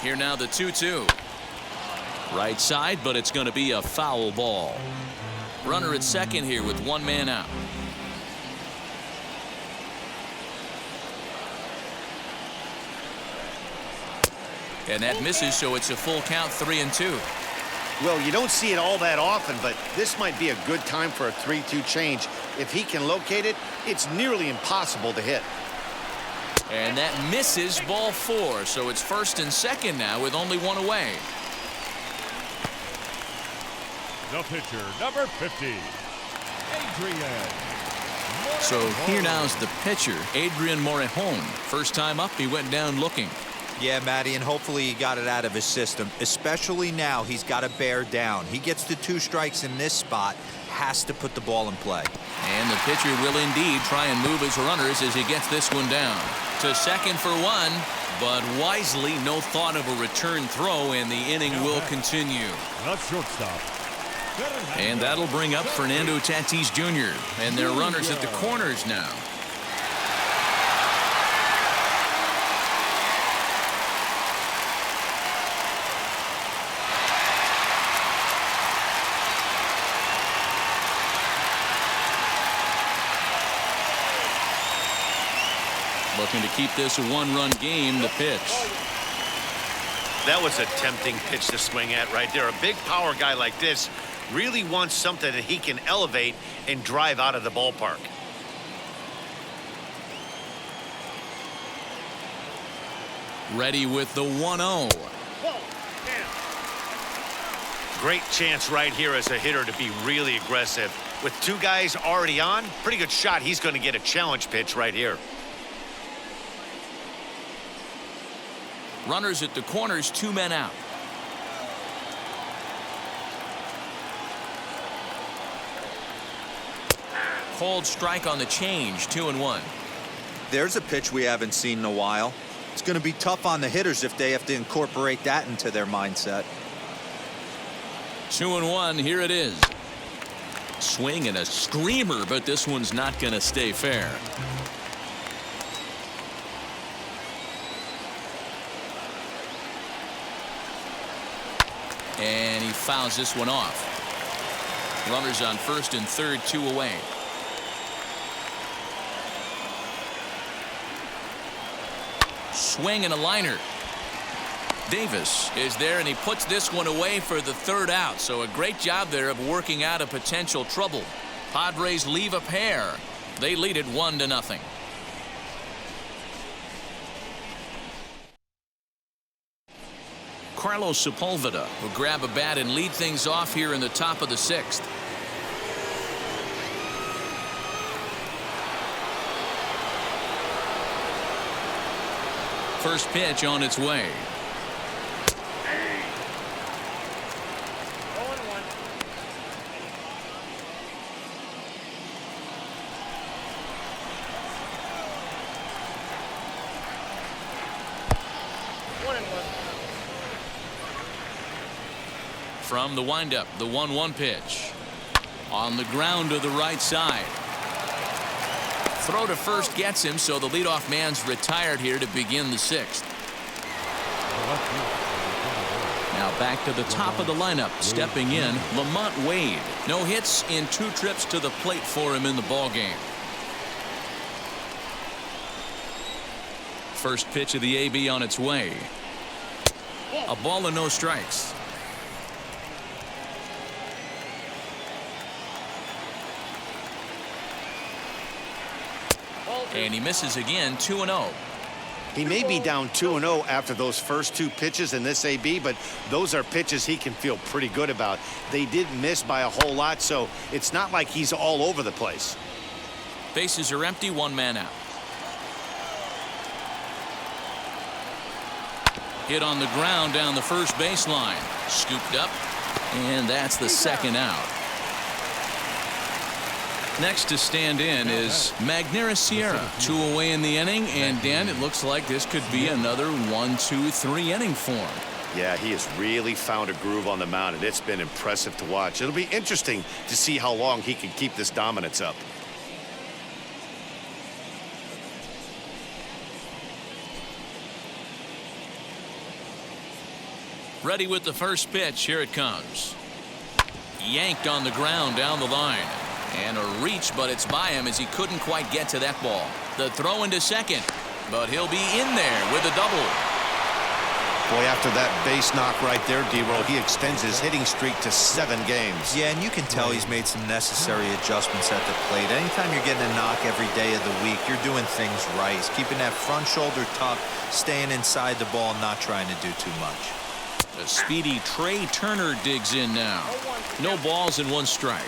Here now the 2-2. Right side, but it's going to be a foul ball. Runner at second here with one man out. And that misses, so it's a full count, 3-2. Well, you don't see it all that often, but this might be a good time for a 3-2 change. If he can locate it, it's nearly impossible to hit. And that misses, ball 4. So it's first and second now with only one away. The pitcher, number 50, Adrian. So here now's the pitcher, Adrian Morejon. First time up, he went down looking. Yeah, Matty, and hopefully he got it out of his system. Especially now, he's got to bear down. He gets the 2 strikes in this spot, has to put the ball in play. And the pitcher will indeed try and move his runners as he gets this one down. To second for 1, but wisely no thought of a return throw, and the inning will continue. The shortstop. And that'll bring up Fernando Tatis Jr. and their runners at the corners now. Looking to keep this a 1-run game. The pitch. That was a tempting pitch to swing at right there. A big power guy like this really wants something that he can elevate and drive out of the ballpark. Ready with the 1-0. Great chance right here as a hitter to be really aggressive. With 2 guys already on, pretty good shot. He's going to get a challenge pitch right here. Runners at the corners, 2 men out. Cold strike on the change, 2-1. There's a pitch we haven't seen in a while. It's going to be tough on the hitters if they have to incorporate that into their mindset. 2-1, here it is. Swing and a screamer, but this one's not going to stay fair. And he fouls this one off. Runners on first and third, 2 away. Swing and a liner. Davis is there, and he puts this one away for the 3rd out. So a great job there of working out a potential trouble. Padres leave a pair. They lead it 1-0. Carlos Sepulveda will grab a bat and lead things off here in the top of the 6th. First pitch on its way. From the windup, the 1-1 pitch. On the ground to the right side. Throw to first gets him, so the leadoff man's retired here to begin the 6th. Now back to the top of the lineup, stepping in, Lamont Wade. No hits in 2 trips to the plate for him in the ballgame. First pitch of the AB on its way. A ball and no strikes. And he misses again, 2-0. He may be down 2-0 after those first 2 pitches in this AB, but those are pitches he can feel pretty good about. They did miss by a whole lot, so it's not like he's all over the place. Bases are empty, 1 man out. Hit on the ground down the first baseline. Scooped up, and that's the second out. Next to stand in is Magneuris Sierra. 2 away in the inning, and Dan, it looks like this could be another 1-2-3 inning form. Yeah, he has really found a groove on the mound, and it's been impressive to watch. It'll be interesting to see how long he can keep this dominance up. Ready with the first pitch. Here it comes. Yanked on the ground down the line. And a reach, but it's by him as he couldn't quite get to that ball. The throw into second, but he'll be in there with a double. Boy, after that base knock right there, D-Roll, he extends his hitting streak to 7 games. Yeah, and you can tell he's made some necessary adjustments at the plate. Anytime you're getting a knock every day of the week, you're doing things right. He's keeping that front shoulder tucked, staying inside the ball, not trying to do too much. The speedy Trey Turner digs in now. No balls and 1 strike.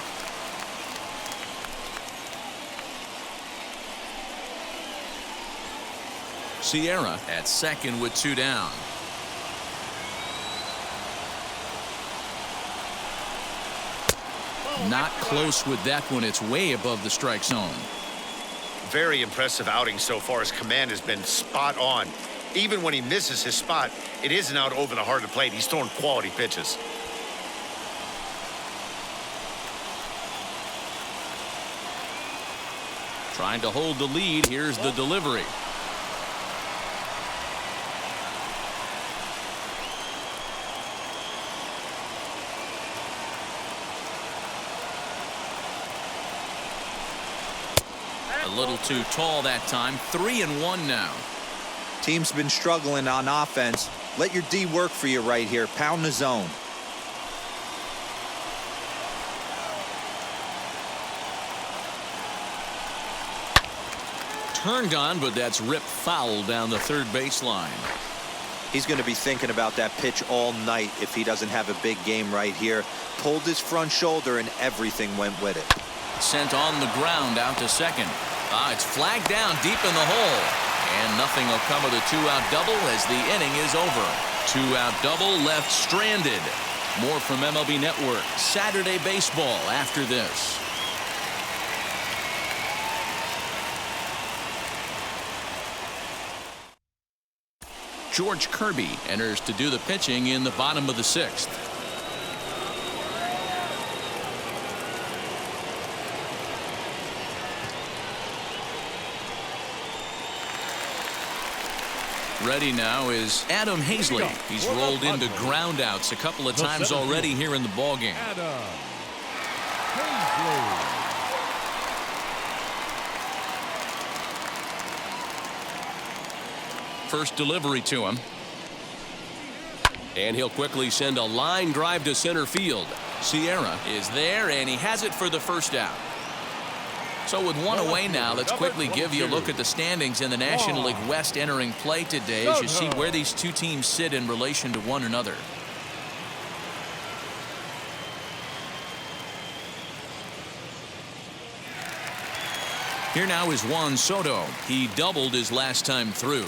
Sierra at second with 2 down. Not close with that one. It's way above the strike zone. Very impressive outing so far. His command has been spot on. Even when he misses his spot, it isn't out over the heart of the plate. He's throwing quality pitches. Trying to hold the lead. Here's the delivery. A little too tall that time. 3-1 now. Team's been struggling on offense. Let your D work for you right here. Pound the zone. Turned on, but that's ripped foul down the third baseline. He's going to be thinking about that pitch all night if he doesn't have a big game right here. Pulled his front shoulder and everything went with it. Sent on the ground out to second. It's flagged down deep in the hole. And nothing will come of the 2-out double as the inning is over. 2-out double left stranded. More from MLB Network Saturday Baseball after this. George Kirby enters to do the pitching in the bottom of the 6th. Ready now is Adam Hazley. He's rolled into groundouts a couple of times already here in the ballgame. Adam Hazley. First delivery to him. And he'll quickly send a line drive to center field. Sierra is there, and he has it for the first out. So with 1 away now, let's quickly give you a look at the standings in the National League West entering play today as you see where these 2 teams sit in relation to one another. Here now is Juan Soto. He doubled his last time through.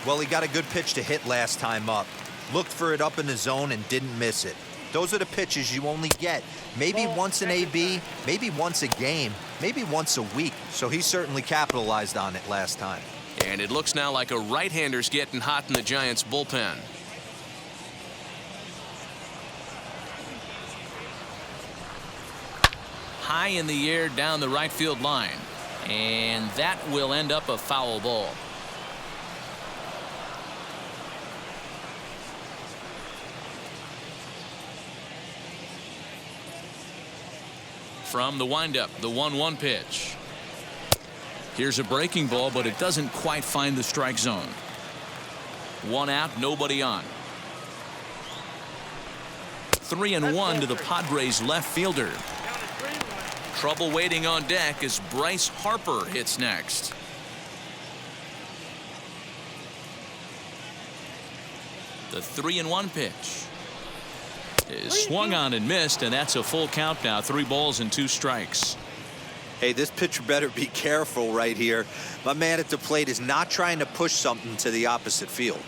Well, he got a good pitch to hit last time up. Looked for it up in the zone and didn't miss it. Those are the pitches you only get maybe once an AB, maybe once a game, maybe once a week. So he certainly capitalized on it last time. And it looks now like a right-hander's getting hot in the Giants bullpen. High in the air down the right field line. And that will end up a foul ball. From the windup, the 1-1 pitch. Here's a breaking ball, but it doesn't quite find the strike zone. 1 out, nobody on. 3-1 to the Padres left fielder. Trouble waiting on deck as Bryce Harper hits next. The 3-1 pitch is swung on and missed, and that's a full count now. 3 balls and 2 strikes. Hey, this pitcher better be careful right here. My man at the plate is not trying to push something to the opposite field.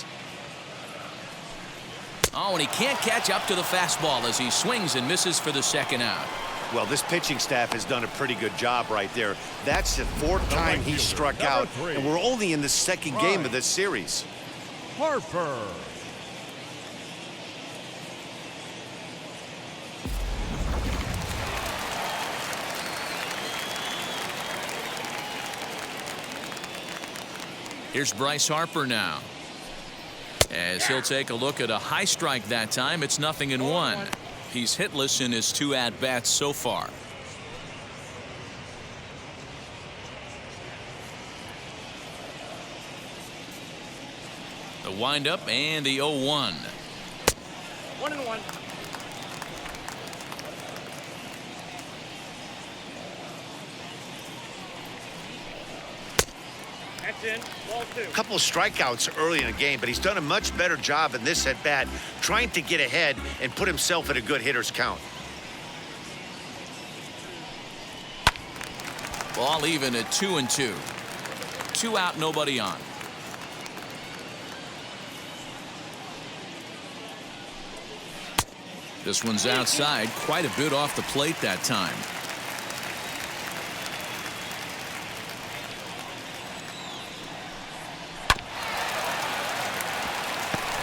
Oh, and he can't catch up to the fastball as he swings and misses for the second out. Well, this pitching staff has done a pretty good job right there. That's the fourth time he struck out, and we're only in the second game of this series. Harper. Here's Bryce Harper now. As he'll take a look at a high strike that time, it's 0-1. He's hitless in his 2 at-bats so far. The windup and the 0-1. 1-1. That's in. Ball 2. A couple of strikeouts early in the game, but he's done a much better job in this at-bat trying to get ahead and put himself in a good hitter's count. Ball even at 2-2. 2 out, nobody on. This one's outside, quite a bit off the plate that time.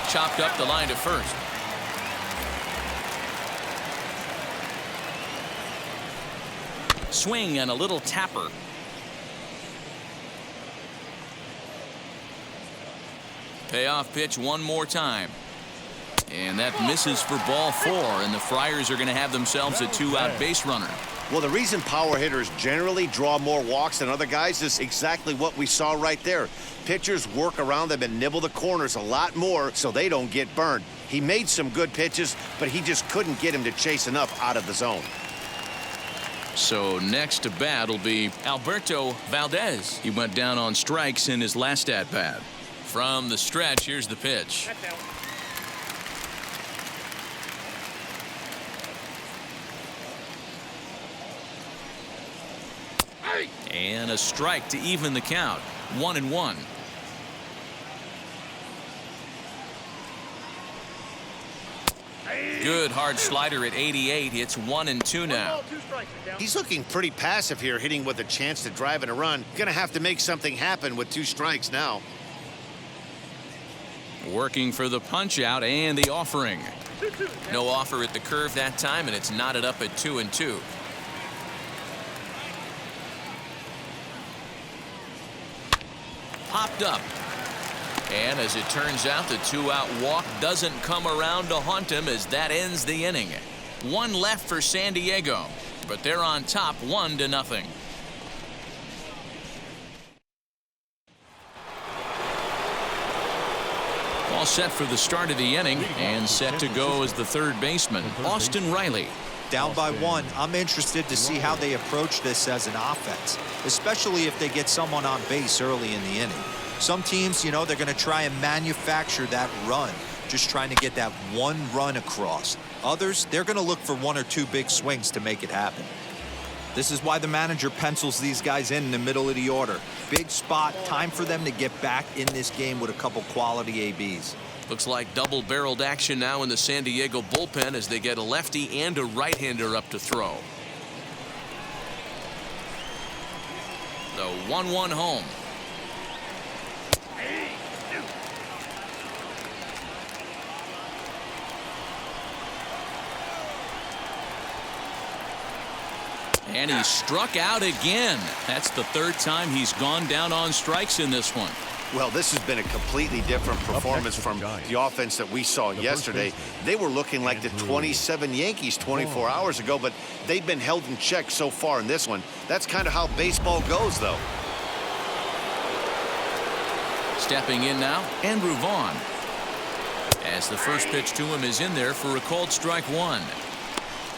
Chopped up the line to first. Swing and a little tapper. Payoff pitch one more time. And that misses for ball 4, and the Friars are going to have themselves a 2-out base runner. Well, the reason power hitters generally draw more walks than other guys is exactly what we saw right there. Pitchers work around them and nibble the corners a lot more so they don't get burned. He made some good pitches, but he just couldn't get him to chase enough out of the zone. So next to bat will be Alberto Valdez. He went down on strikes in his last at-bat. From the stretch, here's the pitch. That's out. And a strike to even the count. 1-1. Good hard slider at 88. It's 1-2 now. Ball, 2 strikes. He's looking pretty passive here, hitting with a chance to drive and a run. Gonna have to make something happen with 2 strikes now. Working for the punch out and the offering. No offer at the curve that time, and it's knotted up at 2-2. Popped up. And as it turns out, the 2-out walk doesn't come around to haunt him as that ends the inning. 1 left for San Diego, but they're on top 1-0. All set for the start of the inning and set to go as the third baseman, Austin Riley. Down by 1, I'm interested to see how they approach this as an offense, especially if they get someone on base early in the inning. Some teams, you know, they're going to try and manufacture that run, just trying to get that 1 run across. Others, they're going to look for 1 or 2 big swings to make it happen. This is why the manager pencils these guys in the middle of the order. Big spot, time for them to get back in this game with a couple quality ABs. Looks like double-barreled action now in the San Diego bullpen as they get a lefty and a right-hander up to throw. The 1-1 home. And he struck out again. That's the 3rd time he's gone down on strikes in this one. Well, this has been a completely different performance from the offense that we saw yesterday. They were looking like the 27 Yankees 24 hours ago, but they've been held in check so far in this one. That's kind of how baseball goes, though. Stepping in now, Andrew Vaughn. As the first pitch to him is in there for a called strike 1.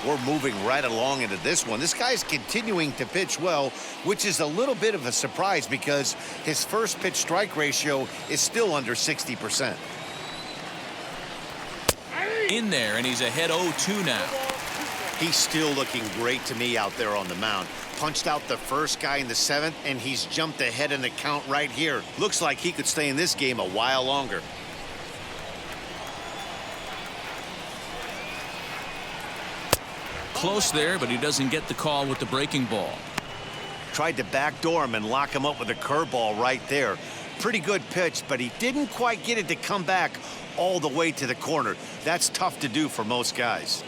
We're moving right along into this one. This guy's continuing to pitch well, which is a little bit of a surprise because his first pitch strike ratio is still under 60%. In there, and he's ahead 0-2 now. He's still looking great to me out there on the mound. Punched out the first guy in the 7th, and he's jumped ahead in the count right here. Looks like he could stay in this game a while longer. close there, but he doesn't get the call with the breaking ball. Tried to backdoor him and lock him up with a curveball right there. Pretty good pitch, but he didn't quite get it to come back all the way to the corner. That's tough to do for most guys.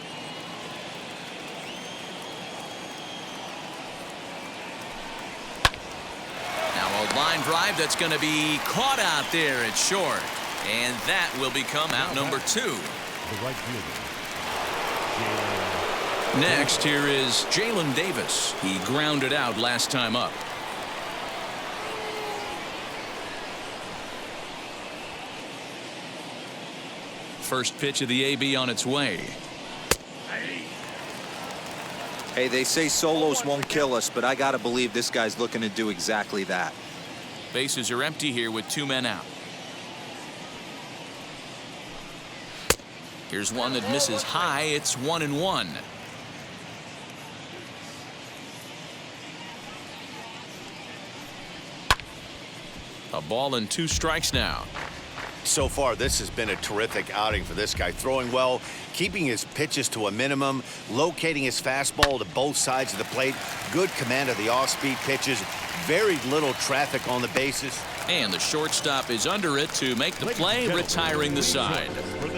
Now a line drive that's going to be caught out there at short. And that will become out number 2. The right fielder. Next, here is Jalen Davis. He grounded out last time up. First pitch of the AB on its way. Hey, they say solos won't kill us, but I got to believe this guy's looking to do exactly that. Bases are empty here with 2 men out. Here's one that misses high. It's 1-1. A ball and 2 strikes now. So far, this has been a terrific outing for this guy. Throwing well, keeping his pitches to a minimum, locating his fastball to both sides of the plate. Good command of the off-speed pitches. Very little traffic on the bases. And the shortstop is under it to make the play, retiring the side.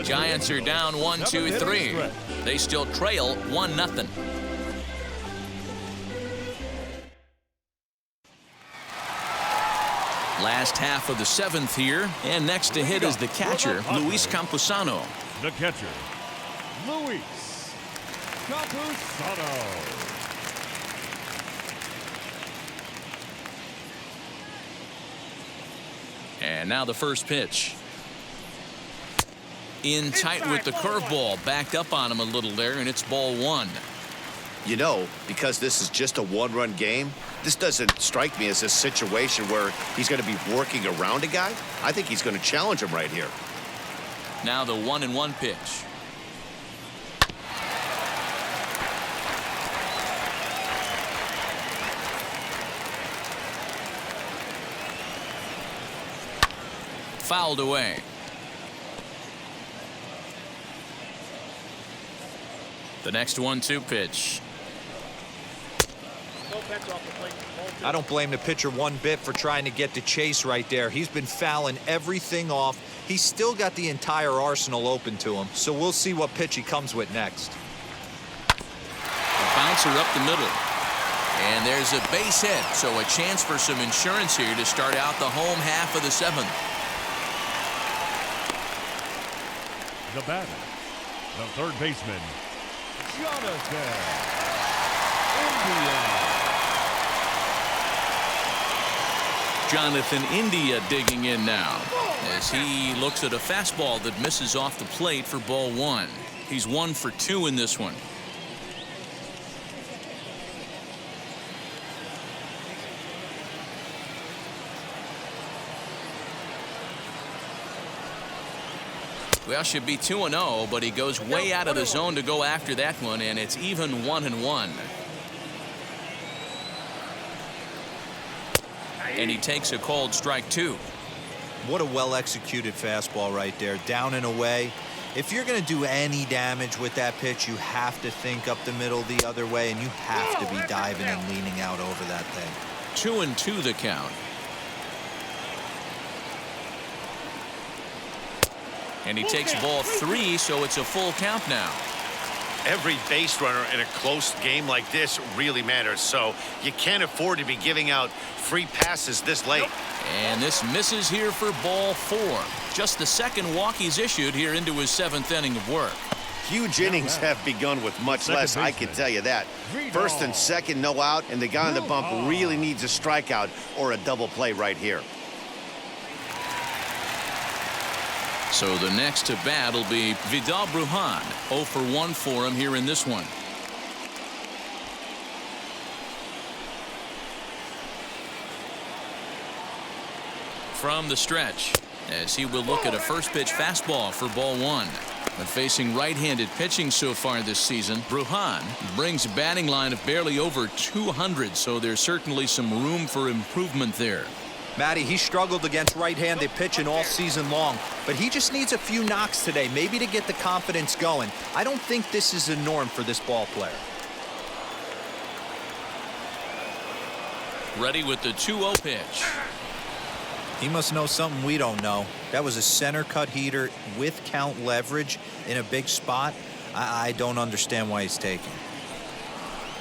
Giants are down 1-2-3. They still trail 1-0. Last half of the 7th here, and next to hit is the catcher, Luis Campusano. The catcher, Luis Campusano. And now the first pitch. In tight with the curveball, backed up on him a little there, and it's ball 1. You know, because this is just a one-run game, this doesn't strike me as a situation where he's going to be working around a guy. I think he's going to challenge him right here. Now the 1-1 pitch. Fouled away. The next 1-2 pitch. I don't blame the pitcher one bit for trying to get to Chase right there. He's been fouling everything off. He's still got the entire arsenal open to him, so we'll see what pitch he comes with next. A bouncer up the middle. And there's a base hit, so a chance for some insurance here to start out the home half of the 7th. The batter, the third baseman, Jonathan India. Jonathan India digging in now as he looks at a fastball that misses off the plate for ball 1. He's 1 for 2 in this one. Well, should be 2-0, but he goes way out of the zone to go after that one, and it's even 1-1. And he takes a called strike 2. What a well-executed fastball right there, down and away. If you're going to do any damage with that pitch, you have to think up the middle the other way, and you have to be diving and leaning out over that thing. 2-2 the count. And he takes ball 3, so it's a full count now. Every base runner in a close game like this really matters, so you can't afford to be giving out free passes this late. And this misses here for ball 4. Just the second walk he's issued here into his 7th inning of work. Huge innings have begun with much less, I can tell you that. First and second, no out, and the guy on the bump really needs a strikeout or a double play right here. So the next to bat will be Vidal Brujan. 0 for 1 for him here in this one. From the stretch, as he will look at a first pitch fastball for ball 1. But facing right-handed pitching so far this season, Brujan brings a batting line of barely over 200, so there's certainly some room for improvement there. Matty, he struggled against right-handed pitching all season long, but he just needs a few knocks today, maybe to get the confidence going. I don't think this is a norm for this ball player. Ready with the 2-0 pitch. He must know something we don't know. That was a center cut heater with count leverage in a big spot. I don't understand why he's taking.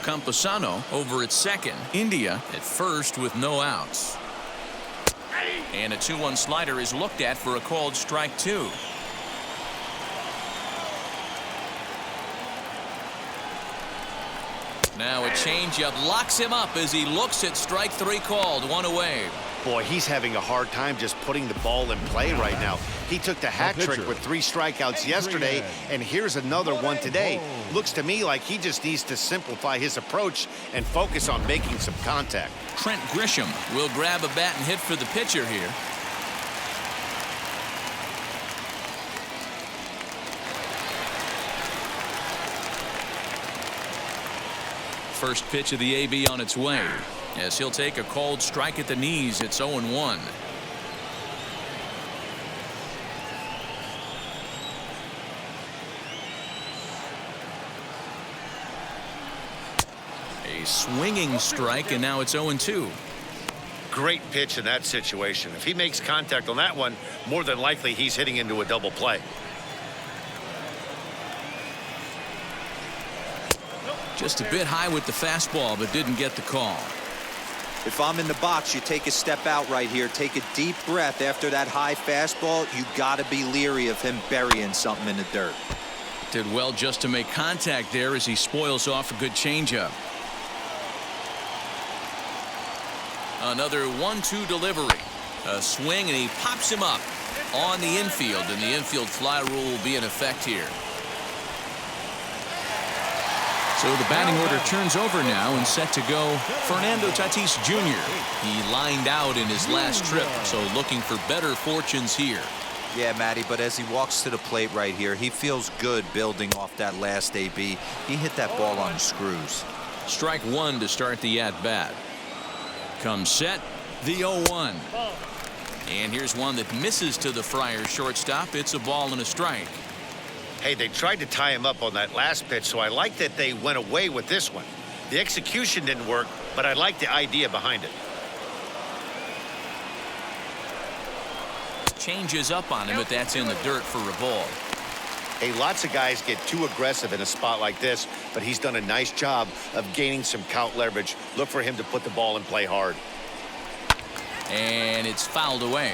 Campusano over at second. India at first with no outs. And a 2-1 slider is looked at for a called strike 2. Now a changeup locks him up as he looks at strike 3 called. 1 away. Boy, he's having a hard time just putting the ball in play right now. He took the hat trick with 3 strikeouts yesterday, and here's another one today. Looks to me like he just needs to simplify his approach and focus on making some contact. Trent Grisham will grab a bat and hit for the pitcher here. First pitch of the AB on its way, as he'll take a called strike at the knees. It's 0-1. A swinging strike, and now it's 0-2. Great pitch in that situation. If he makes contact on that one, more than likely he's hitting into a double play. Just a bit high with the fastball, but didn't get the call. If I'm in the box, you take a step out right here. Take a deep breath after that high fastball. You got to be leery of him burying something in the dirt. Did well just to make contact there as he spoils off a good changeup. Another 1-2 delivery. A swing, and he pops him up on the infield, and the infield fly rule will be in effect here. So the batting order turns over now, and set to go Fernando Tatis Jr. He lined out in his last trip, so looking for better fortunes here. Yeah, Matty, but as he walks to the plate right here, he feels good building off that last AB. He hit that ball on the screws. Strike 1 to start the at-bat. Comes set, the 0-1. And here's one that misses to the Friars shortstop. It's a ball and a strike. Hey, they tried to tie him up on that last pitch, so I like that they went away with this one. The execution didn't work, but I like the idea behind it. Changes up on him, but that's in the dirt for a ball. Hey, lots of guys get too aggressive in a spot like this, but he's done a nice job of gaining some count leverage. Look for him to put the ball in play hard. And it's fouled away.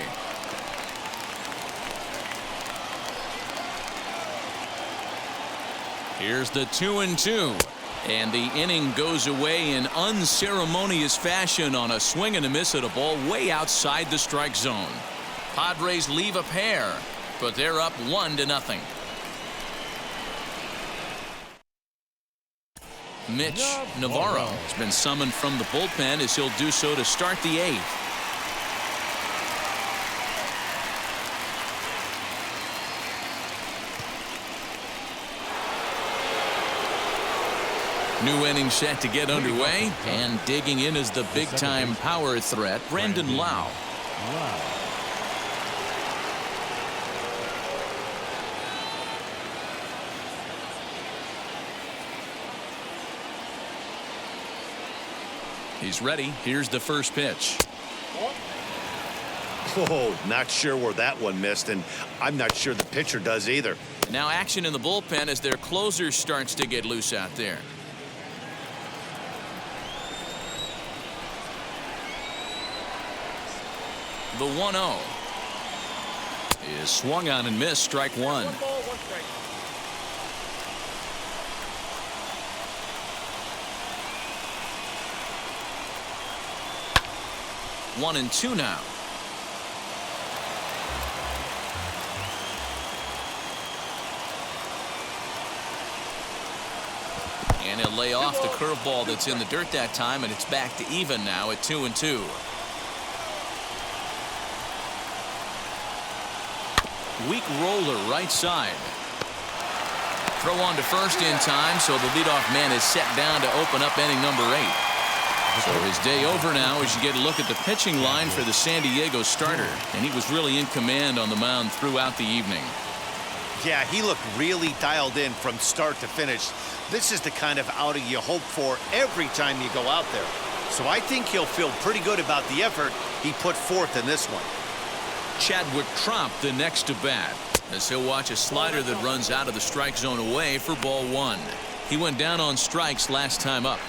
Here's the 2-2. And the inning goes away in unceremonious fashion on a swing and a miss at a ball way outside the strike zone. Padres leave a pair, but they're up 1-0. Mitch Navarro has been summoned from the bullpen as he'll do so to start the 8th. New inning set to get underway, and digging in is the big-time power threat, Brandon Lau. He's ready. Here's the first pitch. Oh, not sure where that one missed, and I'm not sure the pitcher does either. Now action in the bullpen as their closer starts to get loose out there. The 1-0 is swung on and missed. Strike 1. 1 ball, 1 strike. One and 2 now. And he'll lay off the curveball that's in the dirt that time, and it's back to even now at 2-2. Weak roller right side. Throw on to first in time, so the leadoff man is set down to open up inning number 8. So his day over now as you get a look at the pitching line for the San Diego starter, and he was really in command on the mound throughout the evening. Yeah, he looked really dialed in from start to finish. This is the kind of outing you hope for every time you go out there. So I think he'll feel pretty good about the effort he put forth in this one. Chadwick Tromp the next to bat, as he'll watch a slider that runs out of the strike zone away for ball one. He went down on strikes last time up.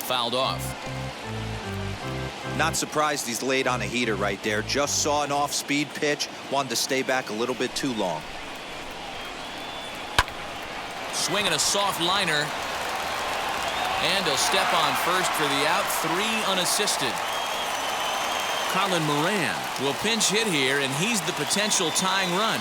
Fouled off. Not surprised he's laid on a heater right there. Just saw an off-speed pitch. Wanted to stay back a little bit too long. Swinging a soft liner. And he'll step on first for the out. 3 unassisted. Colin Moran will pinch hit here, and he's the potential tying run.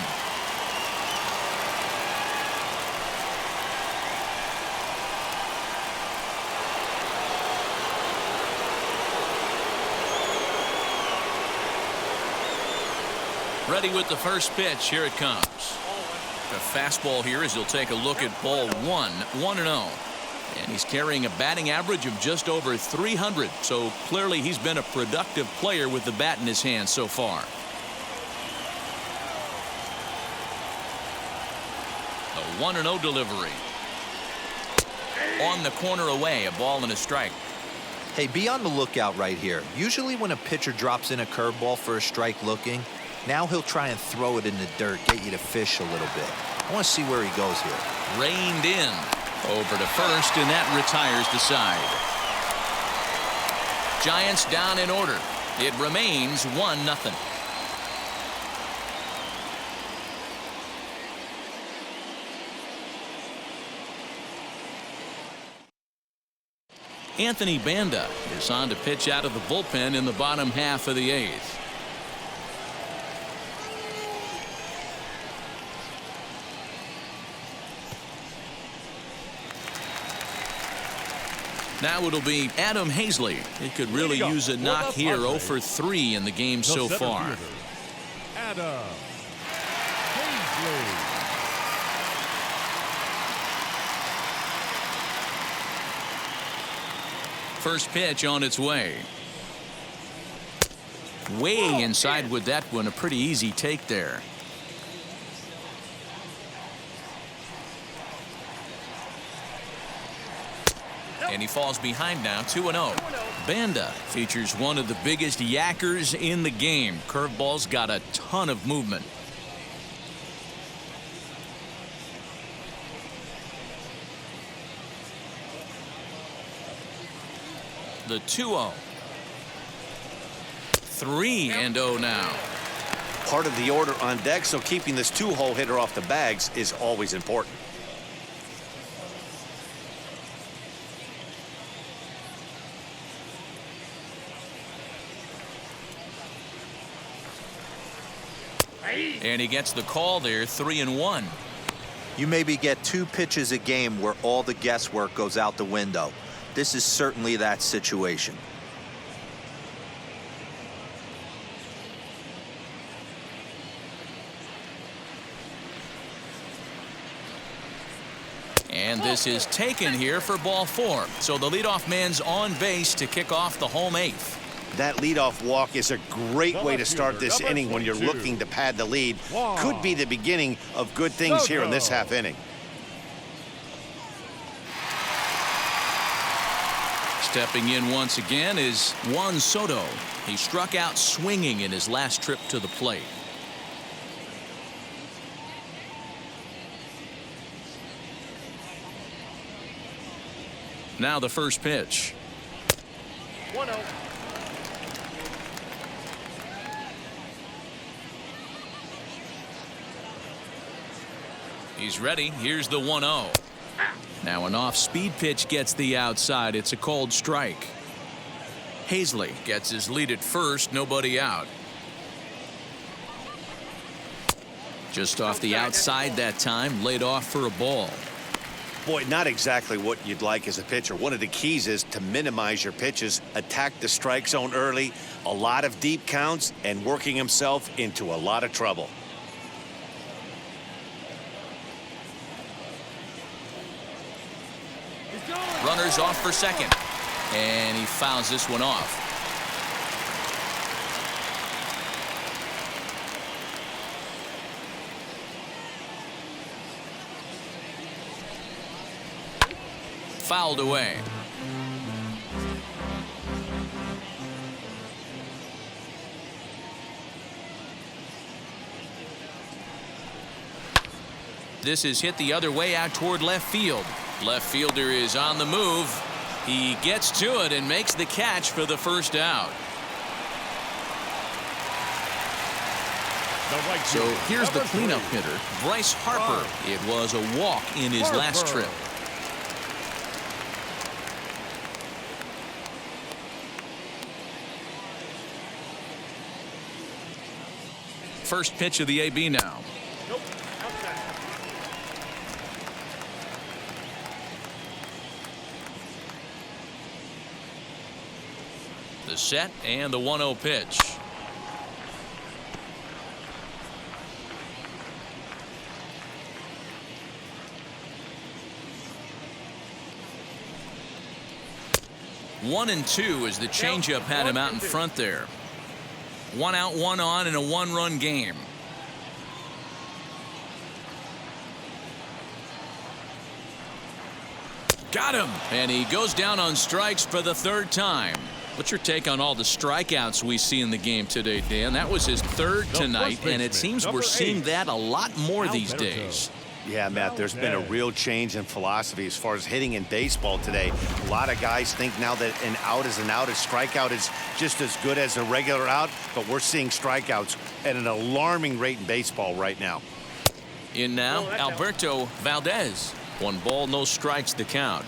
Ready with the first pitch. Here it comes. The fastball here as he'll take a look at ball one. 1-0. And he's carrying a batting average of just over 300. So clearly he's been a productive player with the bat in his hand so far. A 1-0 delivery. On the corner away. A ball and a strike. Hey, be on the lookout right here. Usually when a pitcher drops in a curveball for a strike looking, now he'll try and throw it in the dirt, get you to fish a little bit. I want to see where he goes here. Reined in. Over to first, and that retires the side. Giants down in order. It remains 1-0. Anthony Banda is on to pitch out of the bullpen in the bottom half of the 8th. Now it'll be Adam Hazley. He could really use a knock here. 0 for 3 in the game so far. Adam Hazley. First pitch on its way. Way inside with that one. A pretty easy take there. And he falls behind now. 2-0. Banda features one of the biggest yackers in the game. Curveball's got a ton of movement. The 2-0. 3-0 now. Part of the order on deck, so keeping this 2-hole hitter off the bags is always important. And he gets the call there. 3-1. You maybe get 2 pitches a game where all the guesswork goes out the window. This is certainly that situation. And this is taken here for ball 4. So the leadoff man's on base to kick off the home 8th. That leadoff walk is a great way to start this inning when you're looking to pad the lead. Could be the beginning of good things here in this half inning. Stepping in once again is Juan Soto. He struck out swinging in his last trip to the plate. Now the first pitch. 1-0. He's ready. Here's the 1-0. Now an off-speed pitch gets the outside. It's a cold strike. Hazley gets his lead at first. Nobody out. Just off the outside that time. Laid off for a ball. Boy, not exactly what you'd like as a pitcher. One of the keys is to minimize your pitches, attack the strike zone early, a lot of deep counts, and working himself into a lot of trouble. Runners off for second. And he fouls this one off. fouled away. This is hit the other way out toward left field. Left fielder is on the move. He gets to it and makes the catch for the first out. So here's the cleanup hitter, Bryce Harper. It was a walk in his last trip. First pitch of the AB now. Nope. Outside. The set and the 1-0 pitch. One and two as the changeup had him out in front there. 1 out, 1 on in a 1-run game. Got him, and he goes down on strikes for the third time. What's your take on all the strikeouts we see in the game today, Dan? That was his third tonight, and it seems we're seeing that a lot more these days. Yeah, Matt, there's been a real change in philosophy as far as hitting in baseball today. A lot of guys think now that an out is an out, a strikeout is just as good as a regular out, but we're seeing strikeouts at an alarming rate in baseball right now. In now, Alberto Valdez. 1 ball, no strikes to count.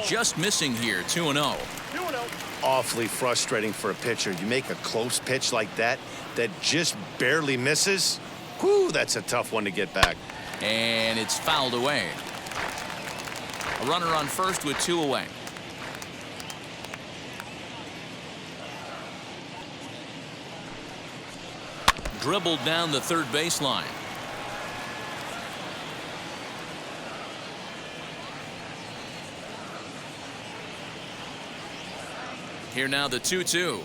Just missing here, 2-0. 2-0. Awfully frustrating for a pitcher. You make a close pitch like that just barely misses. Whew, that's a tough one to get back. And it's fouled away. A runner on first with 2 away. Dribbled down the third baseline. Here now the 2-2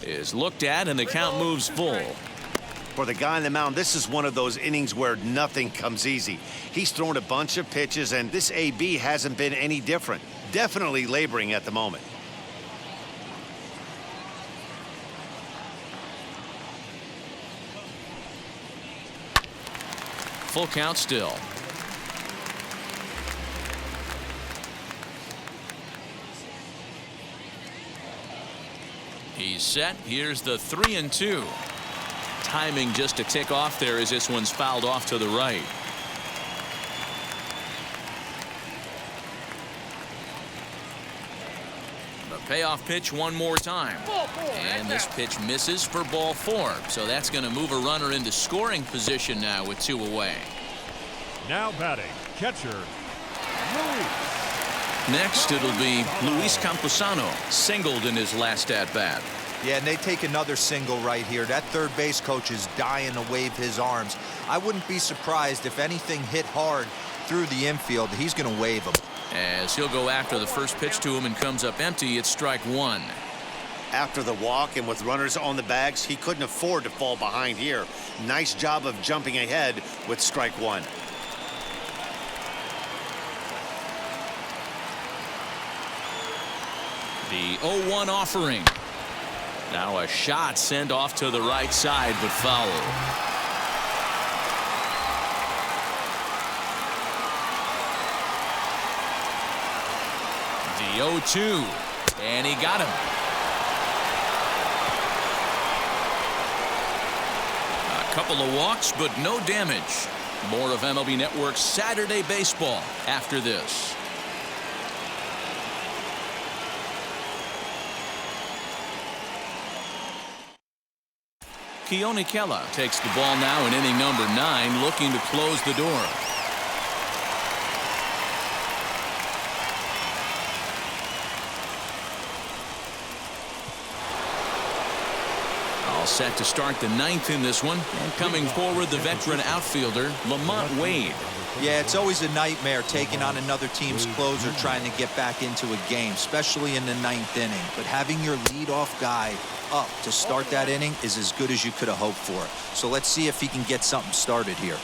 is looked at and the count moves full. For the guy on the mound, this is one of those innings where nothing comes easy. He's thrown a bunch of pitches, and this AB hasn't been any different. Definitely laboring at the moment. Full count still. He's set. Here's the 3-2. Timing just a tick off there as this one's fouled off to the right. The payoff pitch one more time. And this pitch misses for ball 4. So that's going to move a runner into scoring position now with 2 away. Now batting, catcher, Luis. Next, it'll be Luis Camposano, singled in his last at-bat. Yeah, and they take another single right here. That third base coach is dying to wave his arms. I wouldn't be surprised if anything hit hard through the infield. He's going to wave them. As he'll go after the first pitch to him and comes up empty, it's strike 1. After the walk and with runners on the bags, he couldn't afford to fall behind here. Nice job of jumping ahead with strike 1. The 0-1 offering. Now a shot sent off to the right side, but foul. The 0-2, and he got him. A couple of walks, but no damage. More of MLB Network's Saturday Baseball after this. Keone Kela takes the ball now in inning number 9, looking to close the door. All set to start the ninth in this one. And coming forward, the veteran outfielder, Lamont Wade. Yeah, it's always a nightmare taking on another team's closer trying to get back into a game, especially in the ninth inning. But having your leadoff guy up to start that inning is as good as you could have hoped for. So let's see if he can get something started here.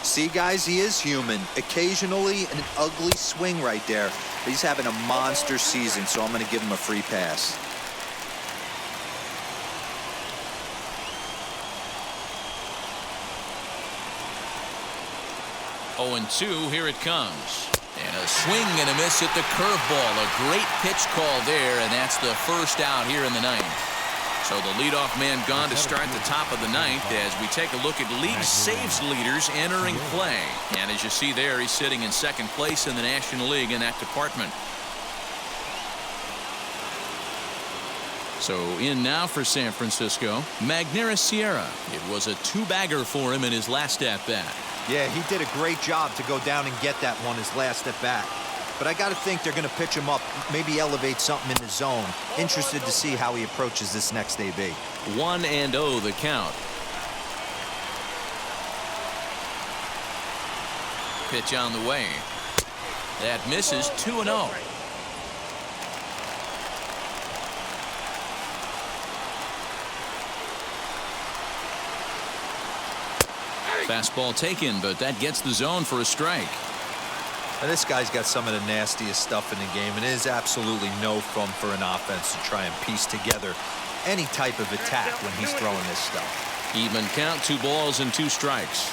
See, guys, he is human. Occasionally an ugly swing right there. But he's having a monster season, so I'm going to give him a free pass. Oh, and 2, here it comes. And a swing and a miss at the curveball. A great pitch call there, and that's the first out here in the ninth. So the leadoff man gone to start the top of the ninth as we take a look at league saves leaders entering play. And as you see there, he's sitting in second place in the National League in that department. So in now for San Francisco, Magneuris Sierra. It was a 2-bagger for him in his last at-bat. Yeah, he did a great job to go down and get that one his last at bat. But I got to think they're going to pitch him up, maybe elevate something in the zone. Interested to see how he approaches this next AB. 1-0 the count. Pitch on the way. That misses. 2-0. Fastball taken, but that gets the zone for a strike. Now, this guy's got some of the nastiest stuff in the game, and it is absolutely no fun for an offense to try and piece together any type of attack when he's throwing this stuff. Even count, 2 balls and 2 strikes.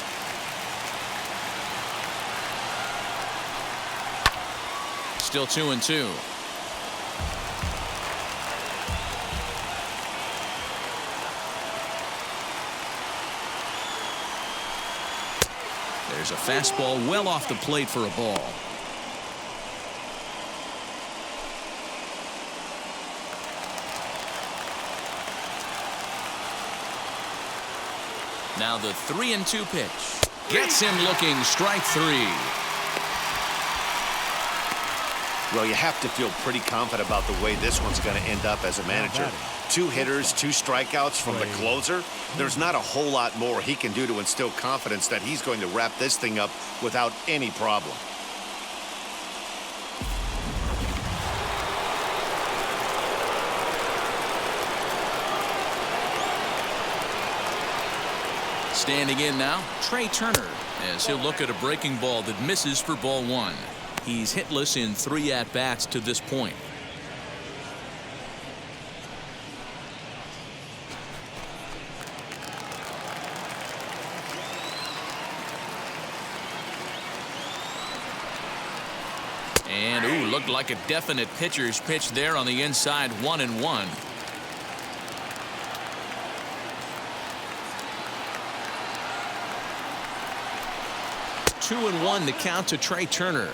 Still 2-2. There's a fastball well off the plate for a ball. Now the 3-2 pitch. Gets him looking. Strike 3. Well, you have to feel pretty confident about the way this one's going to end up as a manager. 2 hitters, 2 strikeouts from the closer. There's not a whole lot more he can do to instill confidence that he's going to wrap this thing up without any problem. Standing in now, Trey Turner, as he'll look at a breaking ball that misses for ball 1. He's hitless in 3 at-bats to this point. And, ooh, looked like a definite pitcher's pitch there on the inside. 1-1. Two and 1 to count to Trey Turner.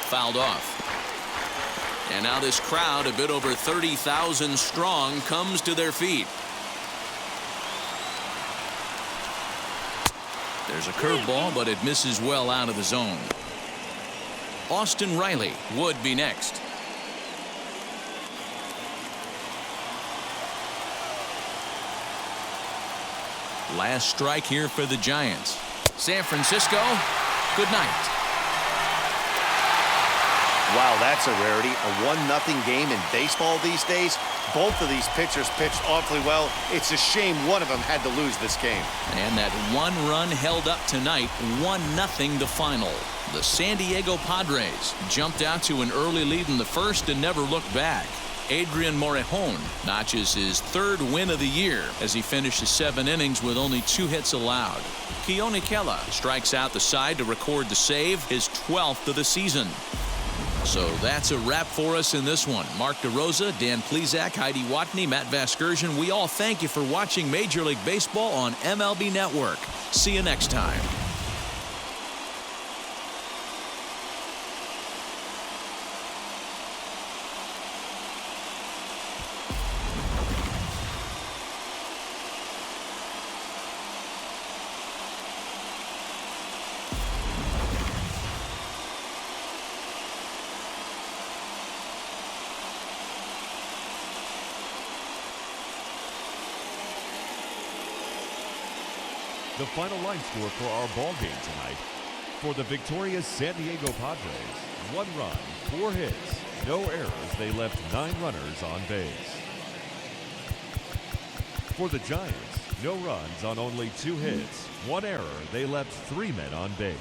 Fouled off. And now this crowd, a bit over 30,000 strong, comes to their feet. There's a curveball, but it misses well out of the zone. Austin Riley would be next. Last strike here for the Giants. San Francisco, good night. Wow, that's a rarity. A 1-0 game in baseball these days. Both of these pitchers pitched awfully well. It's a shame one of them had to lose this game. And that 1 run held up tonight. 1-0 the final. The San Diego Padres jumped out to an early lead in the first and never looked back. Adrian Morejon notches his 3rd win of the year as he finishes 7 innings with only 2 hits allowed. Keone Kela strikes out the side to record the save, his 12th of the season. So that's a wrap for us in this one. Mark DeRosa, Dan Plesac, Heidi Watney, Matt Vasgersian. We all thank you for watching Major League Baseball on MLB Network. See you next time. The final line score for our ball game tonight. For the victorious San Diego Padres, 1 run, 4 hits, no errors. They left 9 runners on base. For the Giants, no runs on only 2 hits, 1 error. They left 3 men on base.